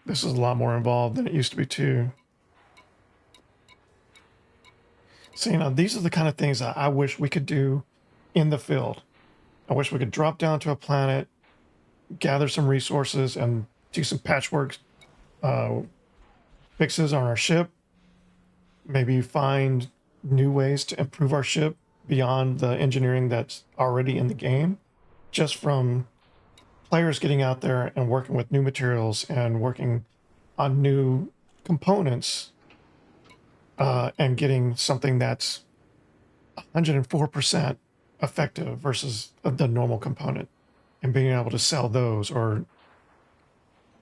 This is a lot more involved than it used to be too. So, you know, these are the kind of things that I wish we could do in the field. I wish we could drop down to a planet, gather some resources, and do some patchwork fixes on our ship. Maybe find new ways to improve our ship beyond the engineering that's already in the game, just from players getting out there and working with new materials and working on new components and getting something that's 104% effective versus the normal component, and being able to sell those or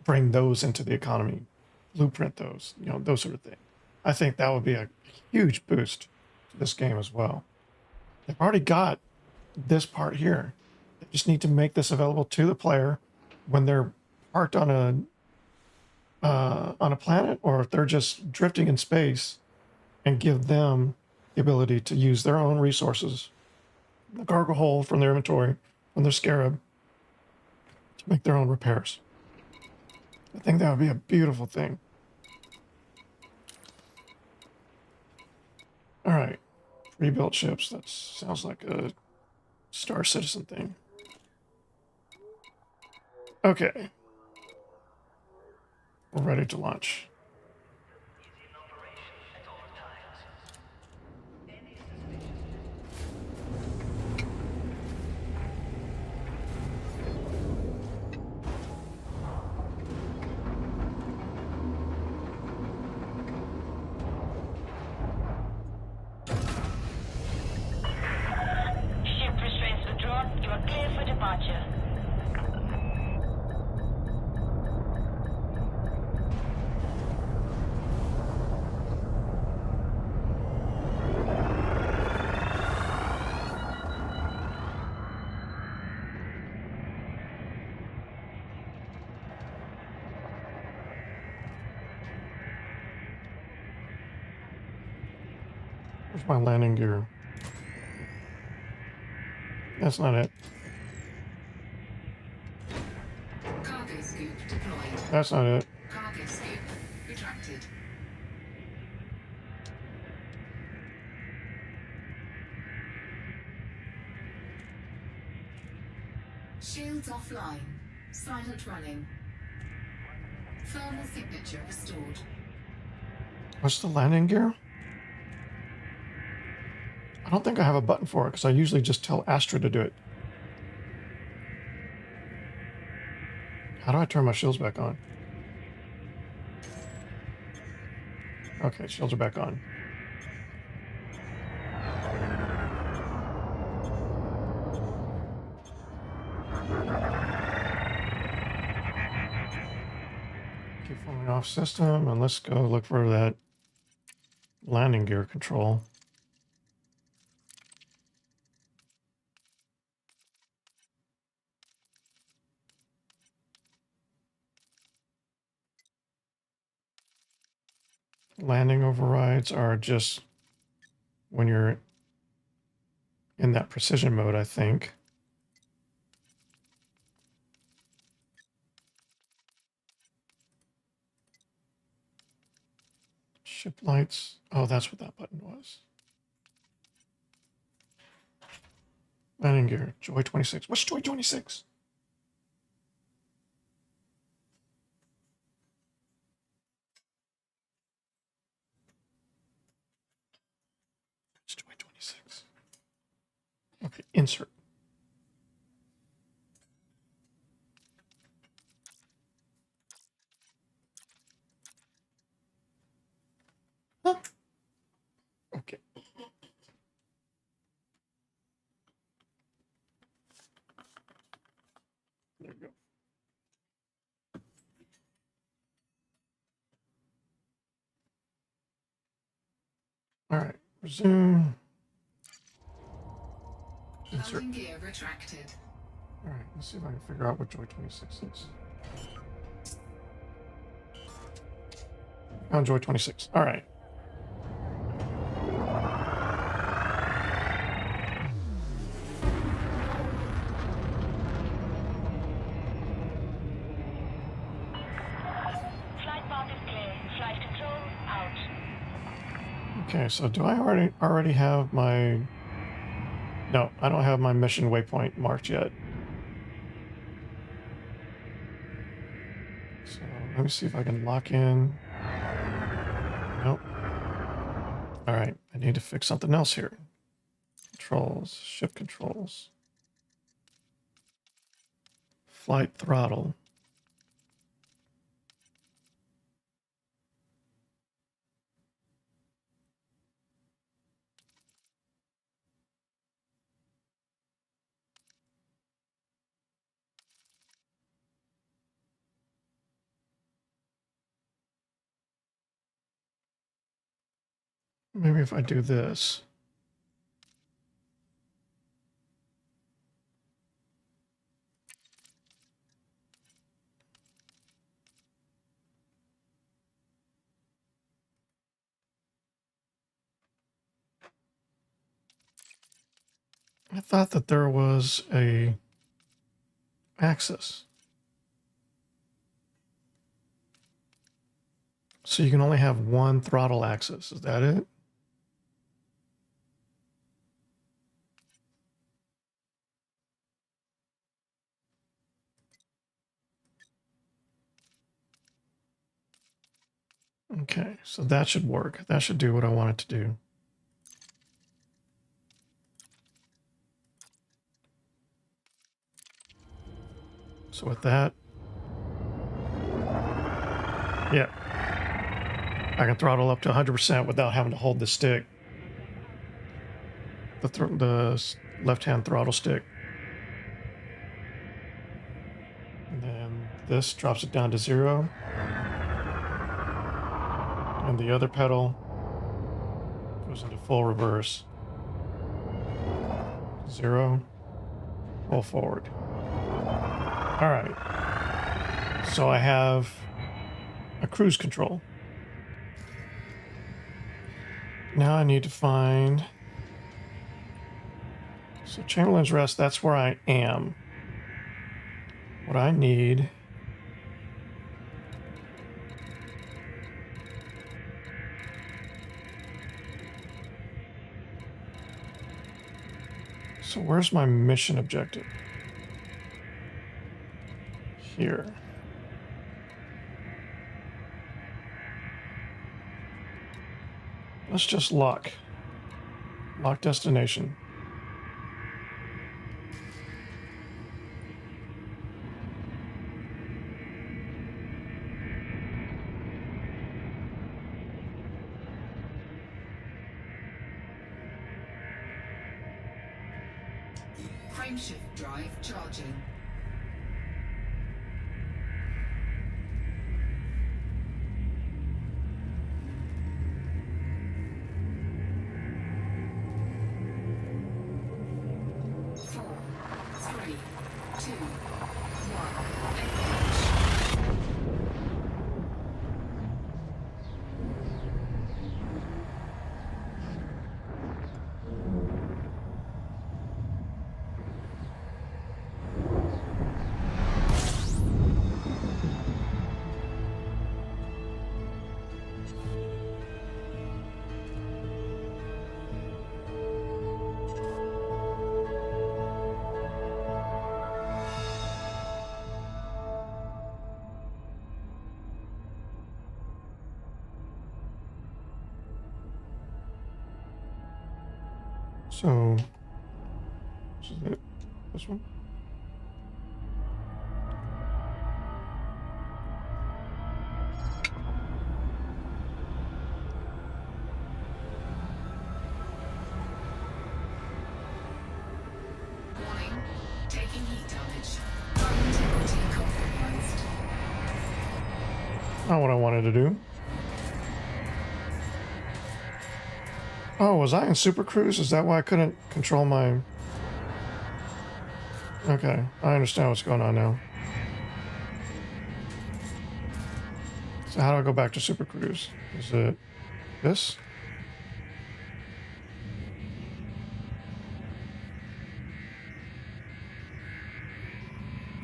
bring those into the economy, blueprint those, you know, those sort of things. I think that would be a huge boost to this game as well. They've already got this part here. They just need to make this available to the player when they're parked on a planet, or if they're just drifting in space, and give them the ability to use their own resources, the cargo hold from their inventory, from their Scarab, to make their own repairs. I think that would be a beautiful thing. All right, rebuilt ships. That sounds like a Star Citizen thing. Okay, we're ready to launch. Ship restraints withdrawn. You are clear for departure. Where's my landing gear? That's not it. Cargo scoop deployed. That's not it. Cargo scoop retracted. Shields offline. Silent running. Thermal signature restored. What's the landing gear? I don't think I have a button for it because I usually just tell Astra to do it. How do I turn my shields back on? Okay, shields are back on. Keep falling off system, and let's go look for that landing gear control. Landing overrides are just when you're in that precision mode, I think. Ship lights. Oh, that's what that button was. Landing gear. Joy 26. What's Joy 26? 26. Okay, insert. Huh? Okay. There we go. All right, resume. Insert. Landing gear retracted. All right, let's see if I can figure out what Joy 26 is. Found Joy 26. All right. Flight path is clear. Flight control out. Okay, so do I already have my... No, I don't have my mission waypoint marked yet. So let me see if I can lock in. Nope. All right, I need to fix something else here. Controls, ship controls. Flight throttle. Maybe if I do this. I thought that there was a axis. So you can only have one throttle axis. Is that it? Okay, so that should work. That should do what I want it to do. So with that, yeah, I can throttle up to 100% without having to hold the stick, the left-hand throttle stick. And then this drops it down to 0. And the other pedal goes into full reverse. 0, full forward. All right. So I have a cruise control. Now I need to find... So Chamberlain's Rest, that's where I am. What I need... So where's my mission objective? Here. Let's just lock. Lock destination. Frameshift drive charging. So, this is it. This one. Warning. Taking heat damage. Carbon integrity compromised. Not what I wanted to do. Oh, was I in Super Cruise? Is that why I couldn't control my... Okay, I understand what's going on now. So how do I go back to Super Cruise? Is it this?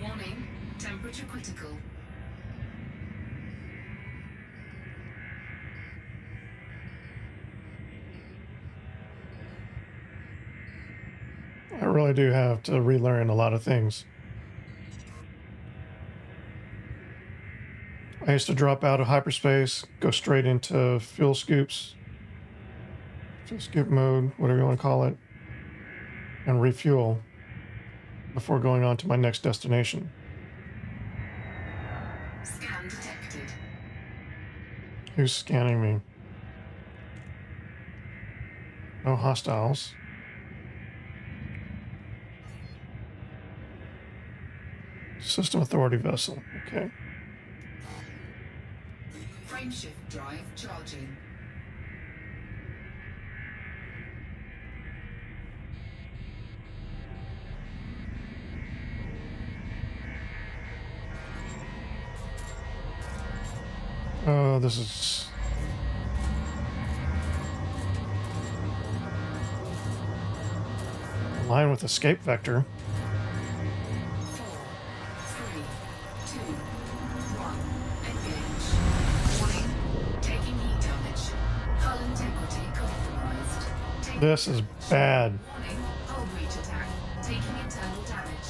Warning. Temperature critical. I really do have to relearn a lot of things. I used to drop out of hyperspace, go straight into fuel scoop mode, whatever you want to call it, and refuel before going on to my next destination. Scan detected. Who's scanning me? No hostiles. System authority vessel. Okay. Frameshift drive charging. Oh, this is... Line with escape vector. 4, 3, 2, 1. Engage. Warning. Taking heat damage. Hull integrity compromised. This is bad. Warning. Hull breach attack. Taking internal damage.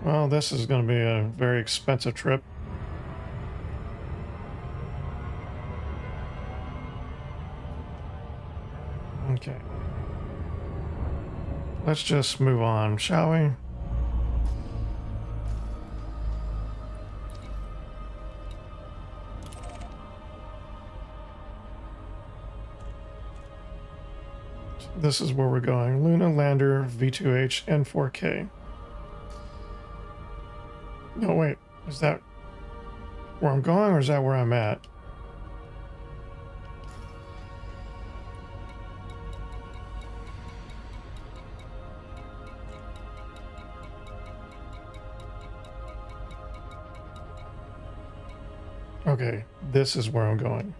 Well, this is going to be a very expensive trip. Okay. Let's just move on, shall we? This is where we're going. Luna Lander V2H N4K. No, wait. Is that where I'm going or is that where I'm at? Okay, this is where I'm going.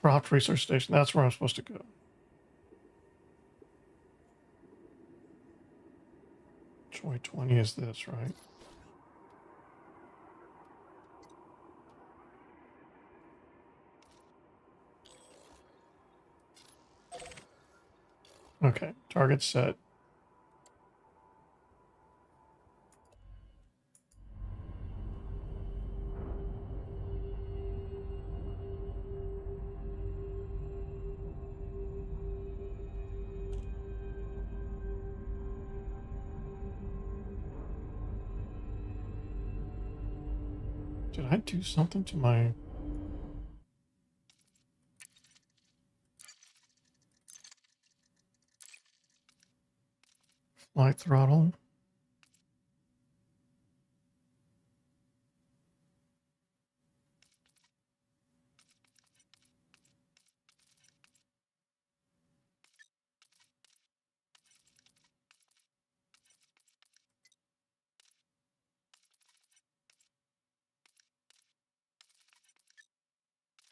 Croft Research Station, that's where I'm supposed to go. Troy 20 is this, right? Okay, target set. Did I do something to my... flight throttle?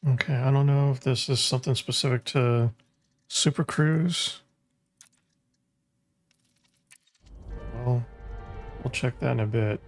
Okay, I don't know if this is something specific to Super Cruise. Well, we'll check that in a bit.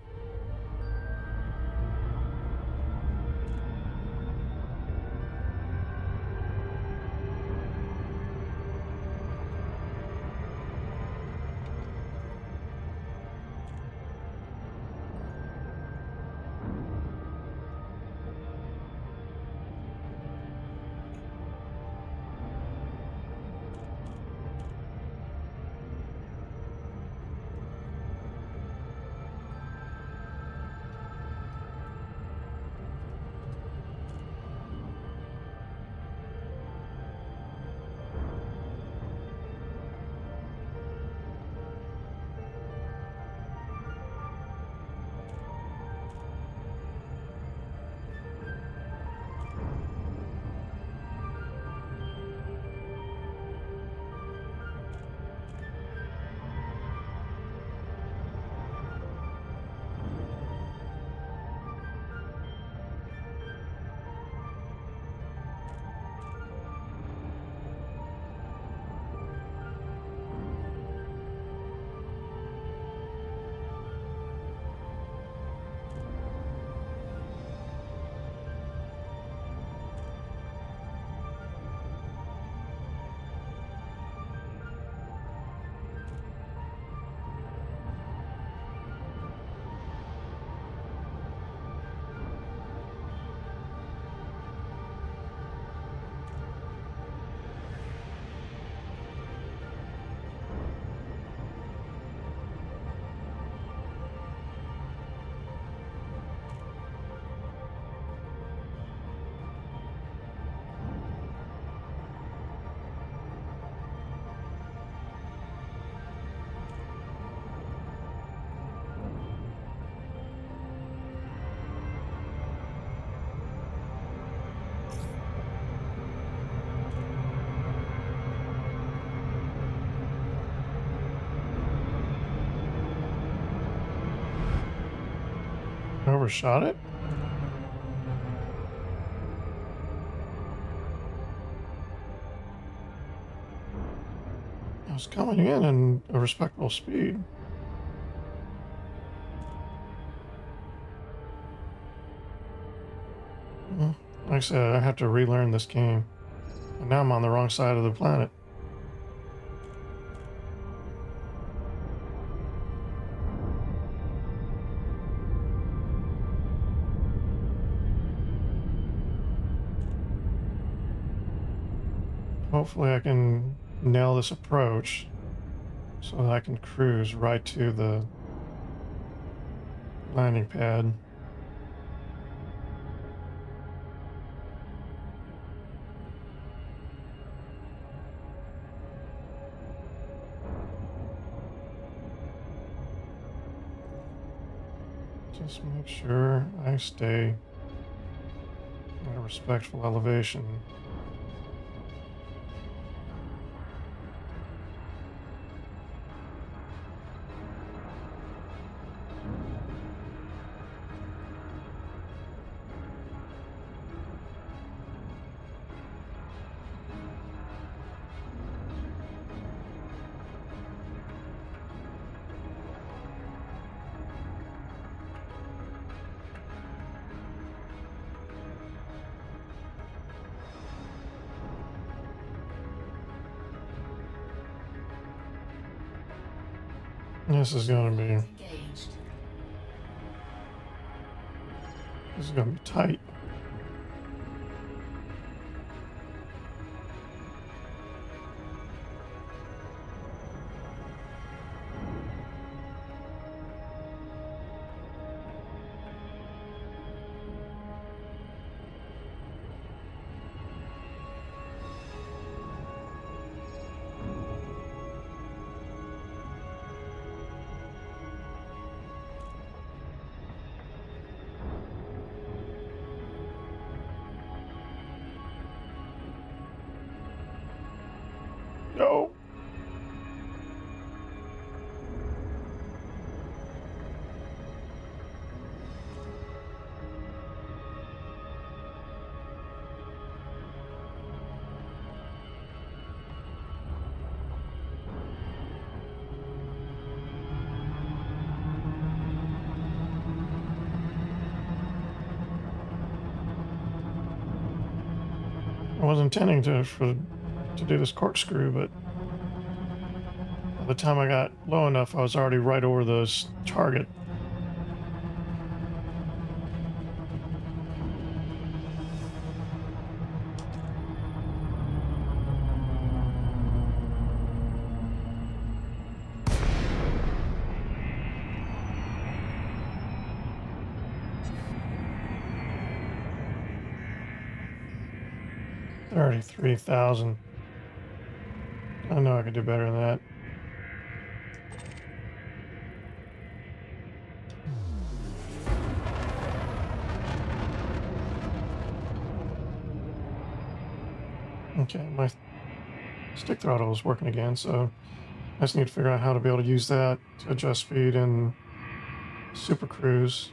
Overshot it? I was coming in a respectable speed. Well, like I said, I have to relearn this game. And now I'm on the wrong side of the planet. Hopefully I can nail this approach so that I can cruise right to the landing pad. Just make sure I stay at a respectful elevation. This is gonna be tight. No. was intending to do this corkscrew, but by the time I got low enough, I was already right over this target. $33,000. I know I could do better than that. Okay, my stick throttle is working again, so I just need to figure out how to be able to use that to adjust speed in Super Cruise.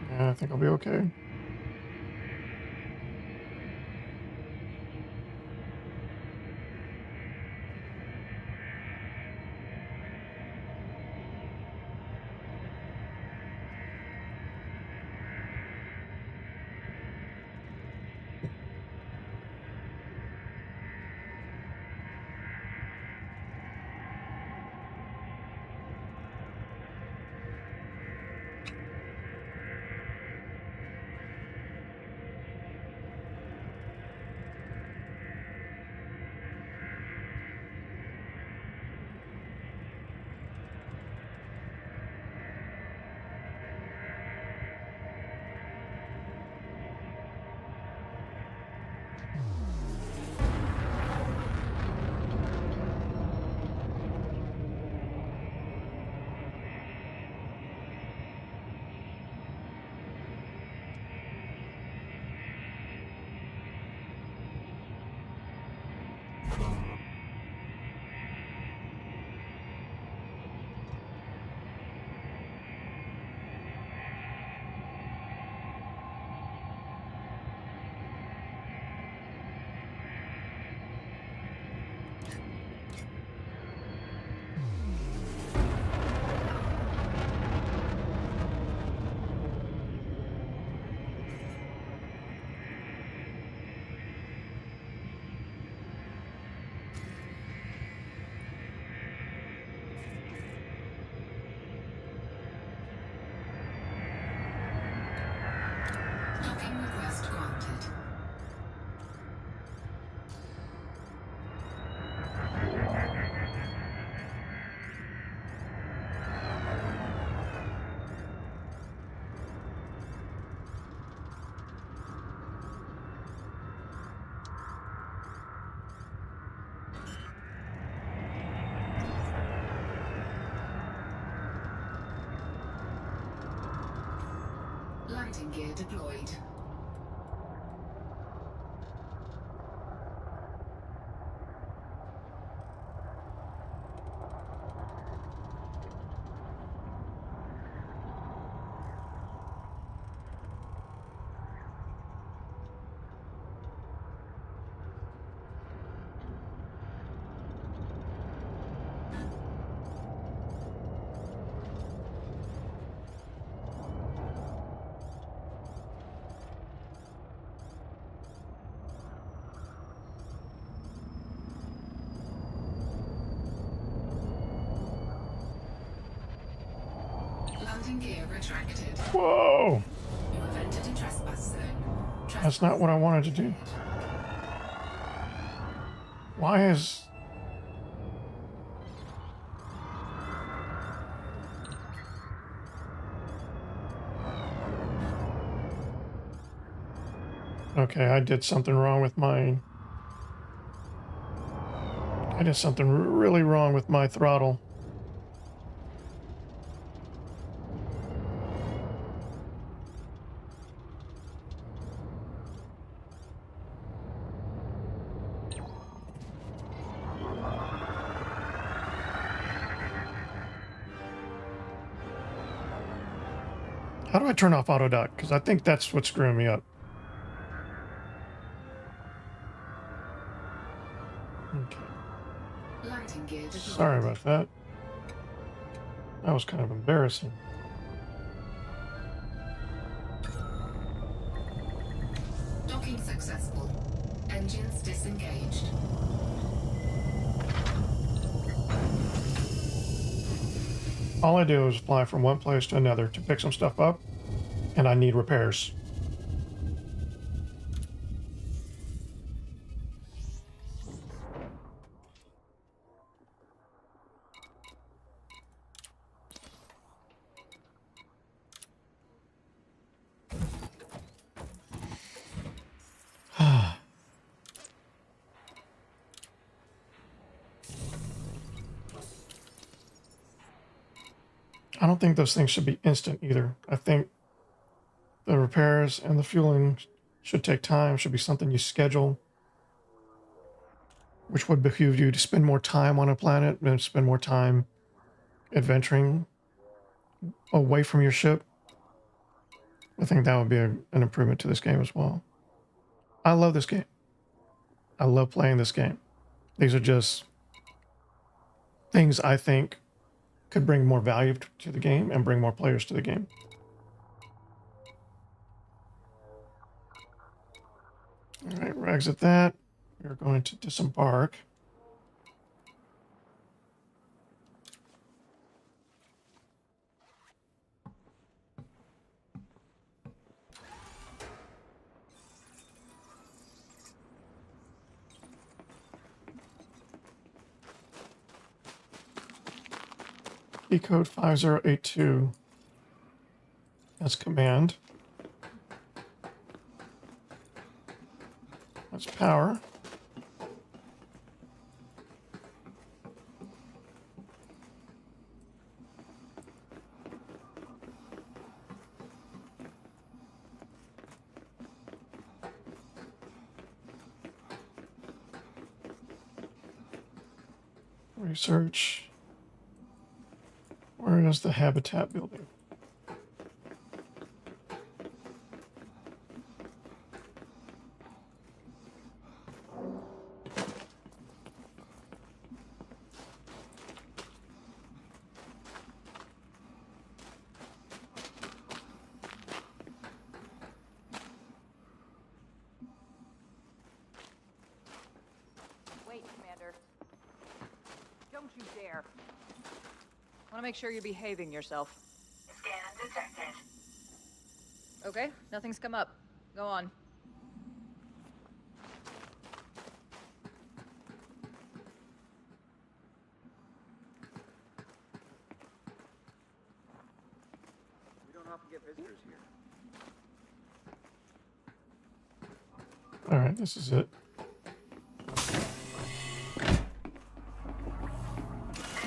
And I think I'll be okay. Docking request granted. Landing gear deployed. Landing gear retracted. Whoa! You have entered a trespass zone. That's not what I wanted to do. Why is... Okay, I did something wrong with my... I did something really wrong with my throttle. How do I turn off auto dock? Because I think that's what's screwing me up. Okay. Landing gear deployed. Sorry about that. That was kind of embarrassing. Docking success. Engines disengaged. All I do is fly from one place to another to pick some stuff up, and I need repairs. I don't think those things should be instant either. I think the repairs and the fueling should take time, should be something you schedule, which would behoove you to spend more time on a planet and spend more time adventuring away from your ship. I think that would be an improvement to this game as well. I love this game. I love playing this game. These are just things I think could bring more value to the game and bring more players to the game. All right, we're exit that. We're going to disembark. Key code 5082. That's command. That's power. Research. Where is the habitat building? Wait, Commander. Don't you dare. I want to make sure you're behaving yourself. Scan detected. Okay, nothing's come up. Go on. We don't often get visitors here. All right, this is it.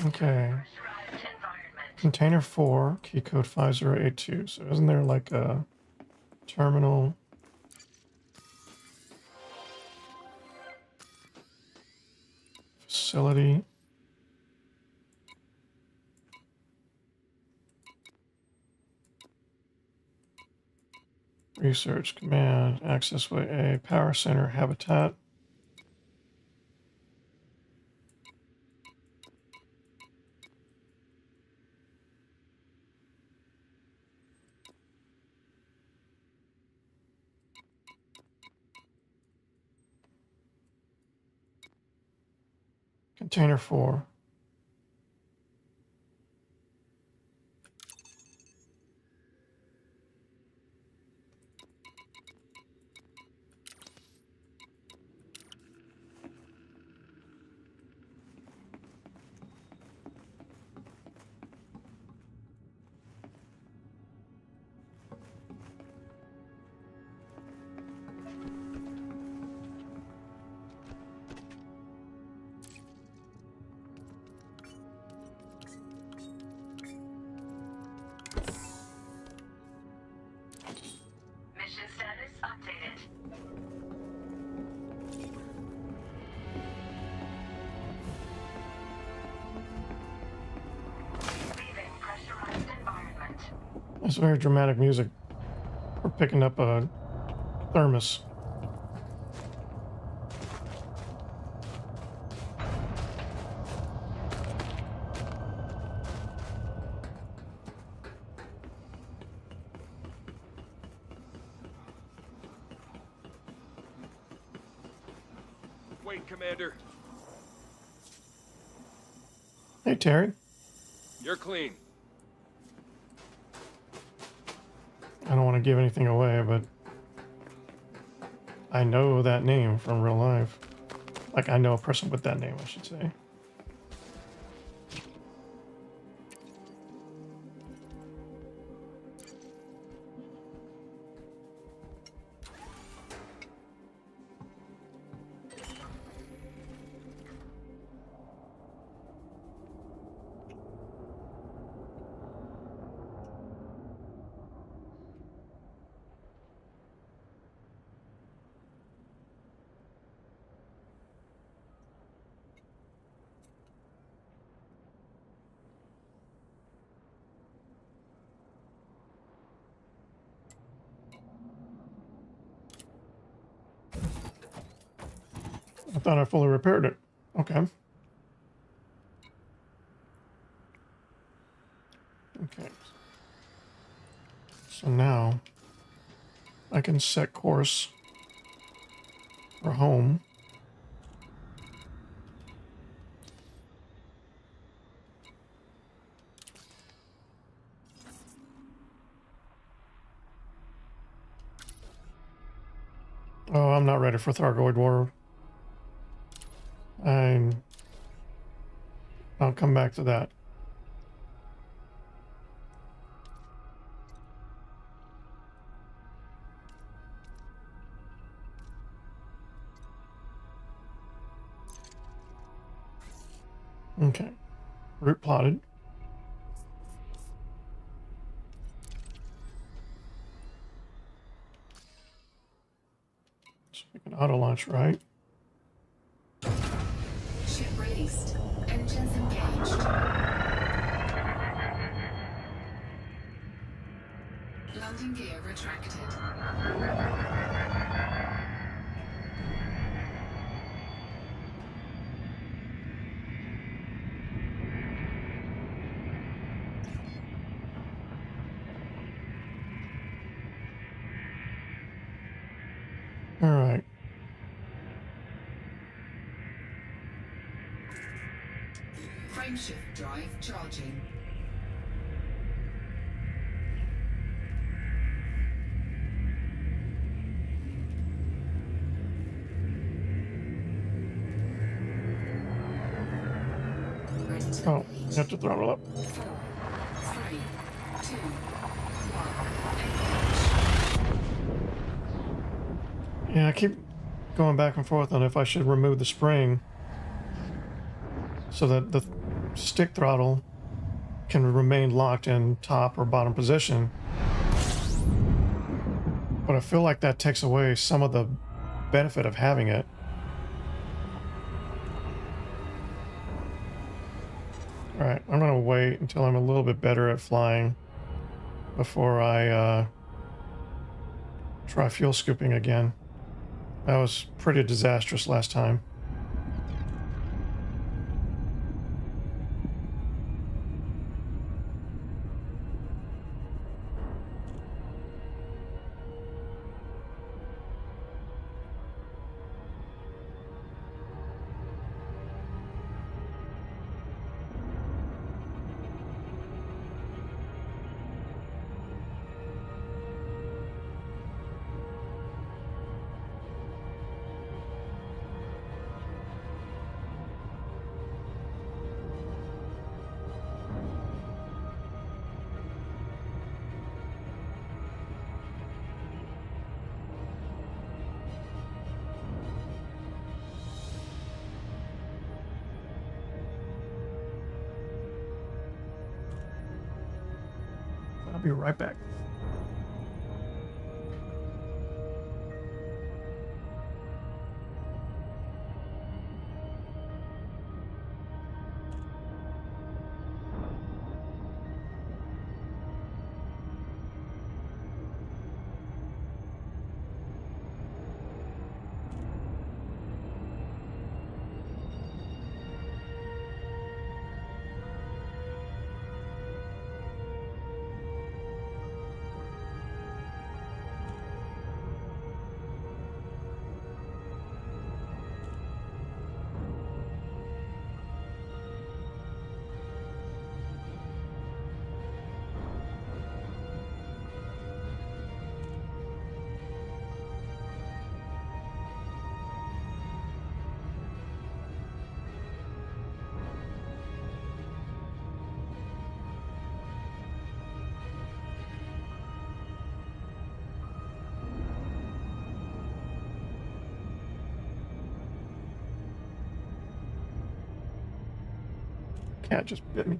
Okay. Container 4, key code 5082. So isn't there like a terminal? Facility. Research, command, access way A, power center, habitat. Container 4. Mission status updated. Leaving pressurized environment. That's very dramatic music. We're picking up a thermos. Wait, Commander. Hey, Terry. You're clean. I don't want to give anything away, but I know that name from real life. Like, I know a person with that name, I should say. I thought I fully repaired it. Okay. Okay. So now I can set course for home. Oh, I'm not ready for Thargoid War. I'll come back to that. Okay. Route plotted. So we can auto launch right. Ship released. Engines engaged. Landing gear retracted. All right. Frameshift drive charging. Oh, you have to throttle up. 4, 3, 2, 1. Yeah, I keep going back and forth on if I should remove the spring so that the stick throttle can remain locked in top or bottom position. But I feel like that takes away some of the benefit of having it. Alright, I'm gonna wait until I'm a little bit better at flying before I try fuel scooping again. That was pretty disastrous last time. I'll be right back. cat just bit me.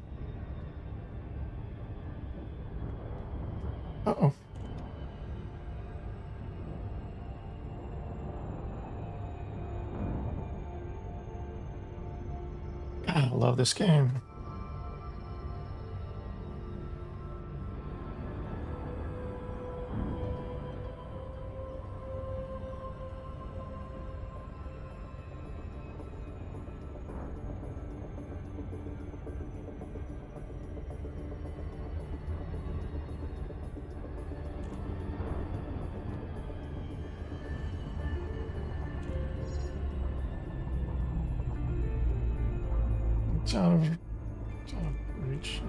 Uh-oh. God, I love this game. It's out of reach.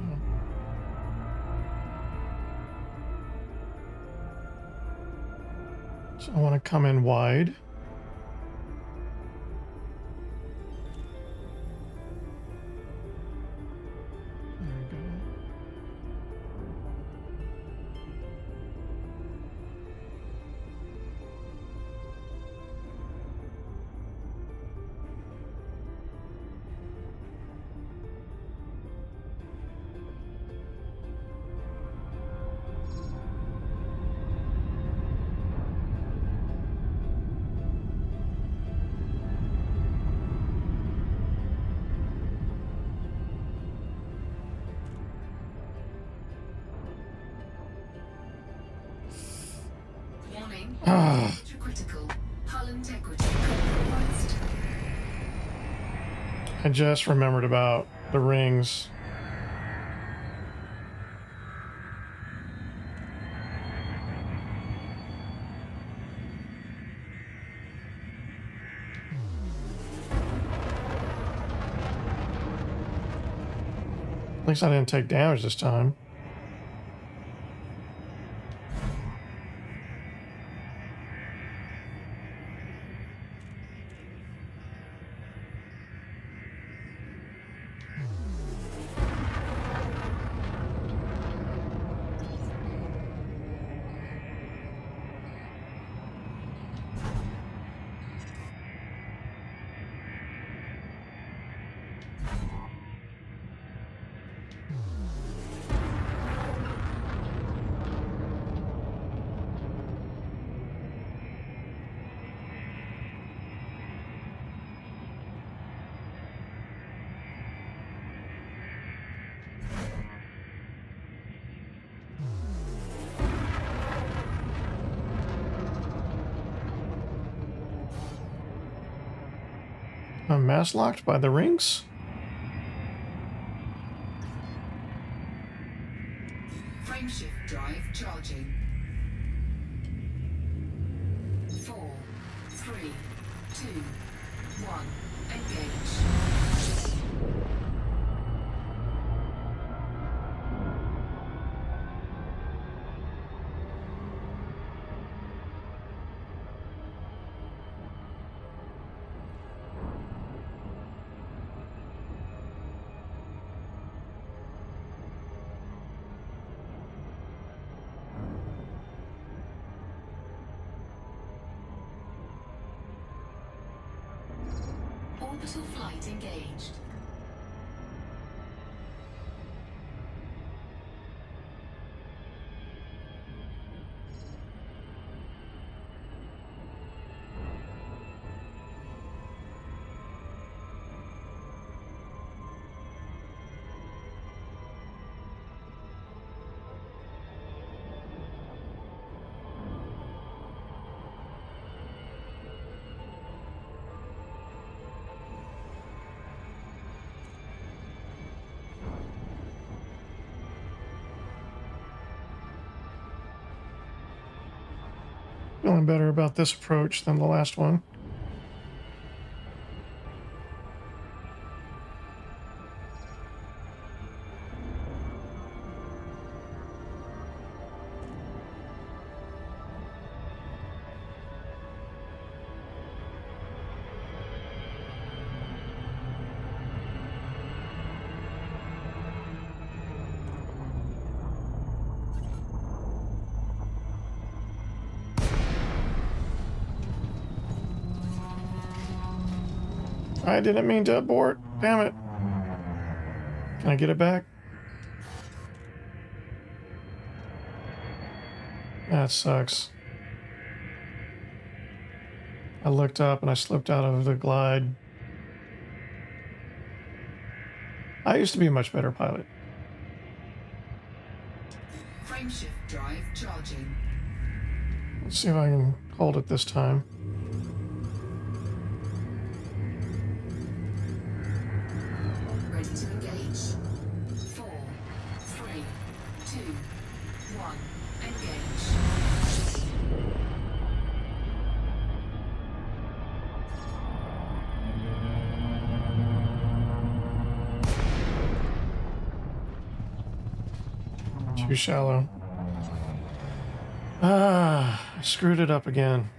So I want to come in wide. There we go. Warning. Ah. Critical. Hull integrity compromised. I just remembered about the rings. At least I didn't take damage this time. I'm mass locked by the rings. Frameshift drive charging. 4, 3, 2, 1. Engage. Orbital flight engaged. Feeling better about this approach than the last one. I didn't mean to abort. Damn it. Can I get it back? That sucks. I looked up and I slipped out of the glide. I used to be a much better pilot. Frameshift drive charging. Let's see if I can hold it this time. Ready to engage. 4, 3, 2, 1. Engage. Too shallow. Ah, I screwed it up again.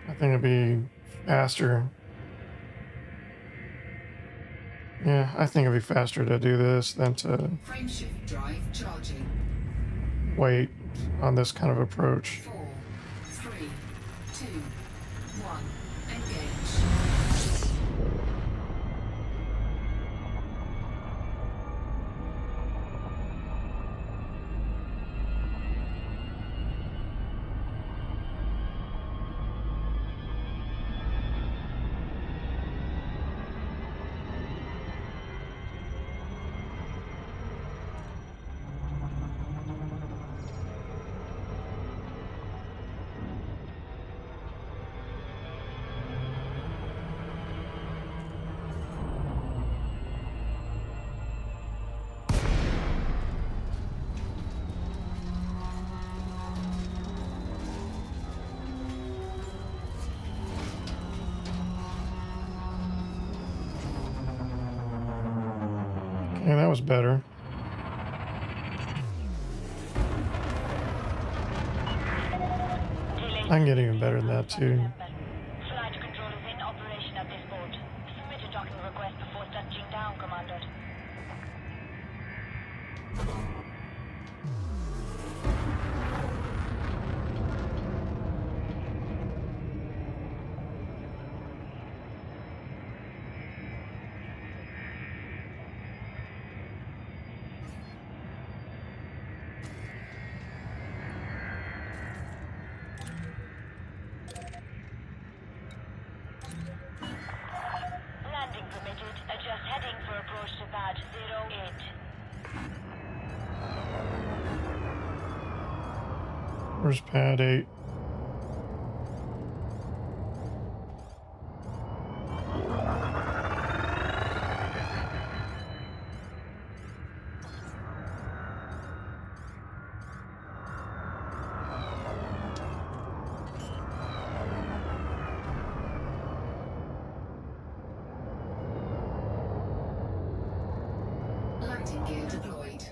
I think it'd be faster. Yeah, I think it'd be faster to do this than to Frameshift drive charging. wait on this kind of approach. 4, 3, 2, 1. Engage. Okay, that was better. I can get even better than that too. Flight control is in operation at this port. Submit a docking request before touching down, Commander. Landing permitted. Adjust heading for approach to pad 08. Where's pad 8? Landing gear deployed.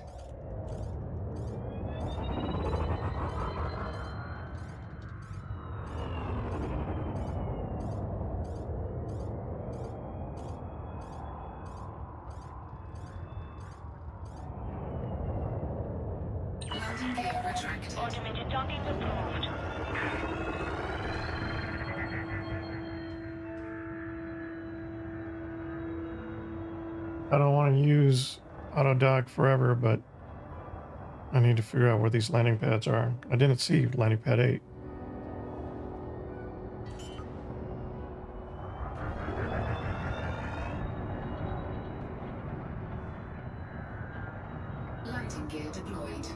Landing gear retracted. Automated docking approved. I don't want to use auto dock forever, but I need to figure out where these landing pads are. I didn't see landing pad 8. Landing gear deployed.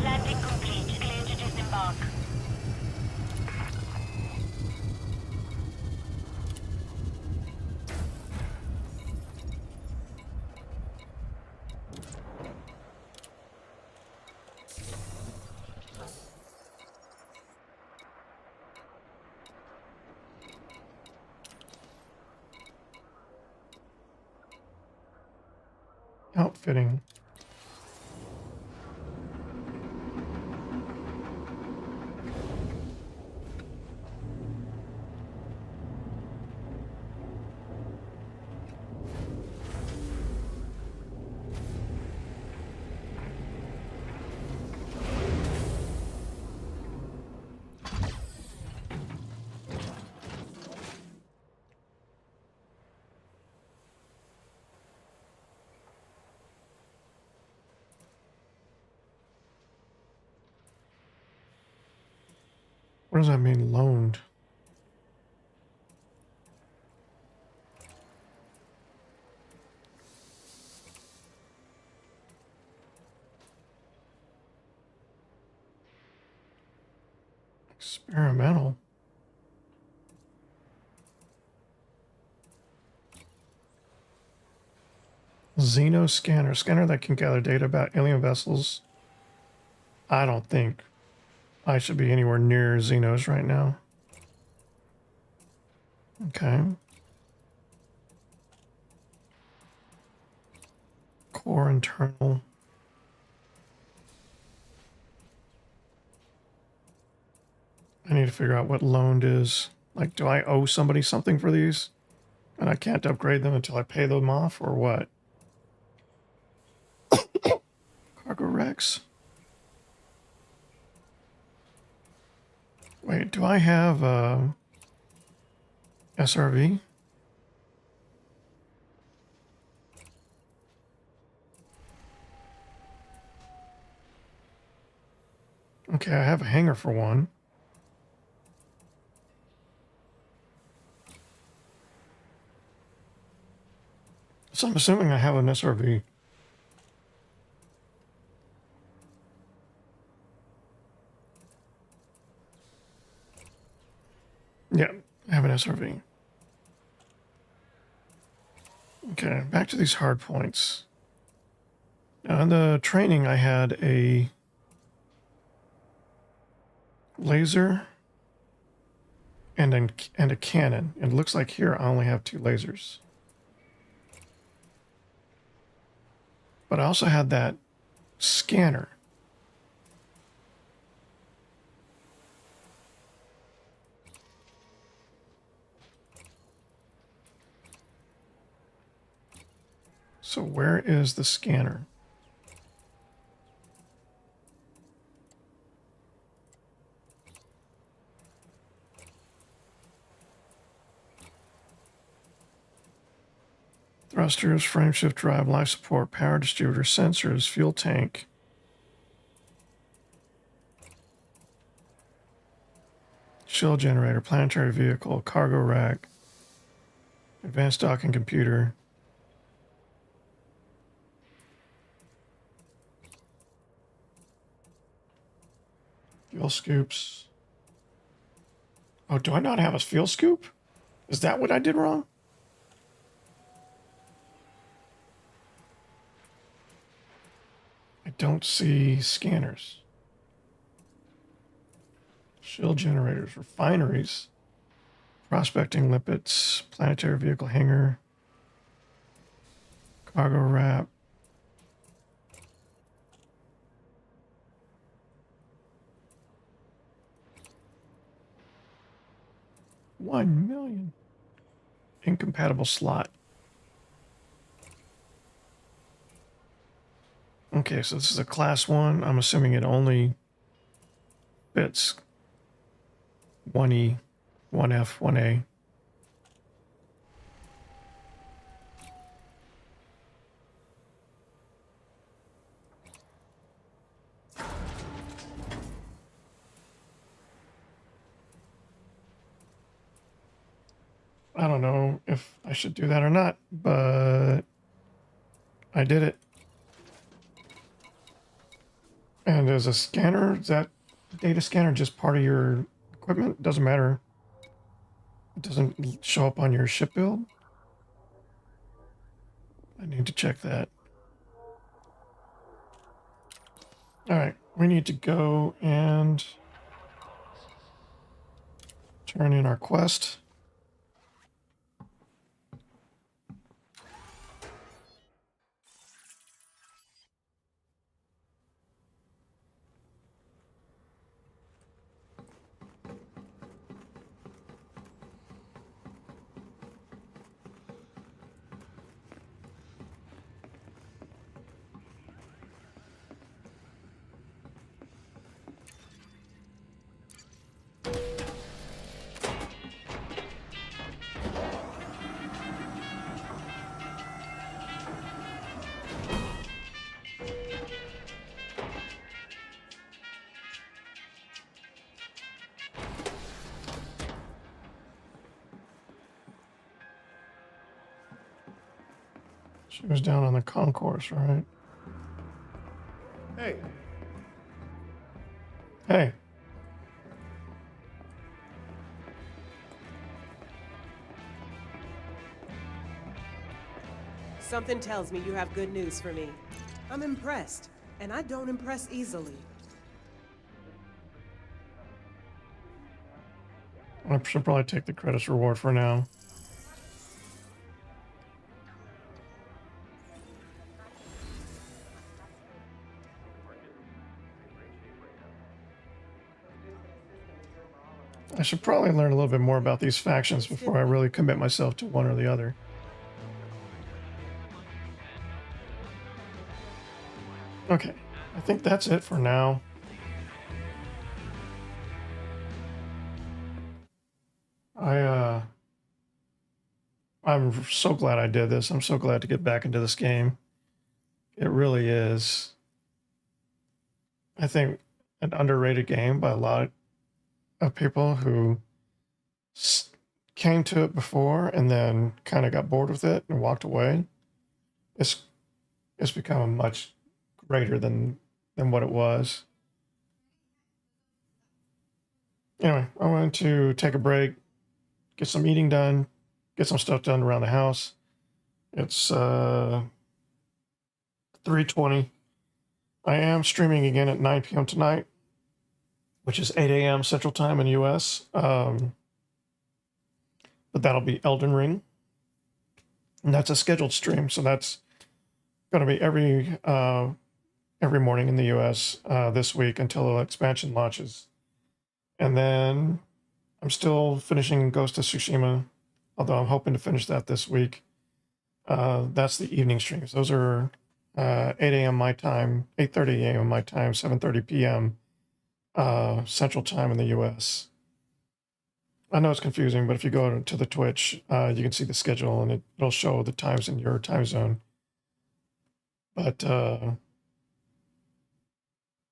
Landing complete. Clear to disembark. Outfitting. What does that mean, loaned? Experimental. Xeno scanner. Scanner that can gather data about alien vessels. I don't think I should be anywhere near Xenos right now. Okay. Core internal. I need to figure out what loaned is. Like, do I owe somebody something for these? And I can't upgrade them until I pay them off, or what? Cargo Rex. Wait, do I have SRV? Okay, I have a hangar for one. So I'm assuming I have an SRV. Yeah, I have an SRV. Okay, back to these hard points. Now in the training I had a laser and a cannon. And it looks like here I only have 2 lasers. But I also had that scanner. So where is the scanner? Thrusters, frameshift drive, life support, power distributor, sensors, fuel tank. Shield generator, planetary vehicle, cargo rack, advanced docking computer. Fuel scoops. Oh, do I not have a fuel scoop? Is that what I did wrong? I don't see scanners. Shield generators, refineries, prospecting lipids, planetary vehicle hangar, cargo wrap. $1 million. Incompatible slot. Okay, so this is a class 1. I'm assuming it only fits 1E, 1F, 1A. I don't know if I should do that or not, but I did it. And as a scanner, is that data scanner just part of your equipment? Doesn't matter. It doesn't show up on your ship build? I need to check that. Alright, we need to go and turn in our quest. She was down on the concourse, right? Hey, Hey. Something tells me you have good news for me. I'm impressed, and I don't impress easily. I should probably take the credits reward for now. I should probably learn a little bit more about these factions before I really commit myself to one or the other. Okay, I think that's it for now. I'm so glad I did this. I'm so glad to get back into this game. It really is, I think, an underrated game by a lot of people who came to it before and then kind of got bored with it and walked away. It's become much greater than what it was. Anyway, I wanted to take a break, get some eating done, get some stuff done around the house. It's 3:20. I am streaming again at 9 p.m. tonight, which is 8 a.m. Central Time in the U.S. But that'll be Elden Ring. And that's a scheduled stream, so that's going to be every morning in the U.S. This week until the expansion launches. And then I'm still finishing Ghost of Tsushima, although I'm hoping to finish that this week. That's the evening streams. Those are 8 a.m. my time, 8:30 a.m. my time, 7:30 p.m. Central Time in the U.S. I know it's confusing, but if you go to the Twitch, you can see the schedule and it'll show the times in your time zone. But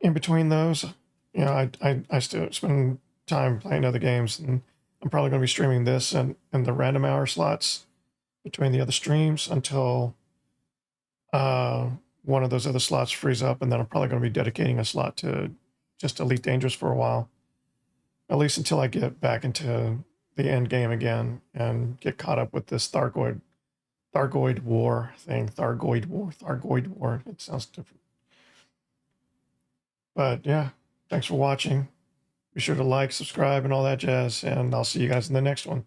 in between those, you know, I still spend time playing other games, and I'm probably going to be streaming this and the random hour slots between the other streams until one of those other slots frees up, and then I'm probably going to be dedicating a slot to just Elite Dangerous for a while, at least until I get back into the end game again and get caught up with this Thargoid War thing. Thargoid War. It sounds different. But yeah, thanks for watching. Be sure to like, subscribe, and all that jazz, and I'll see you guys in the next one.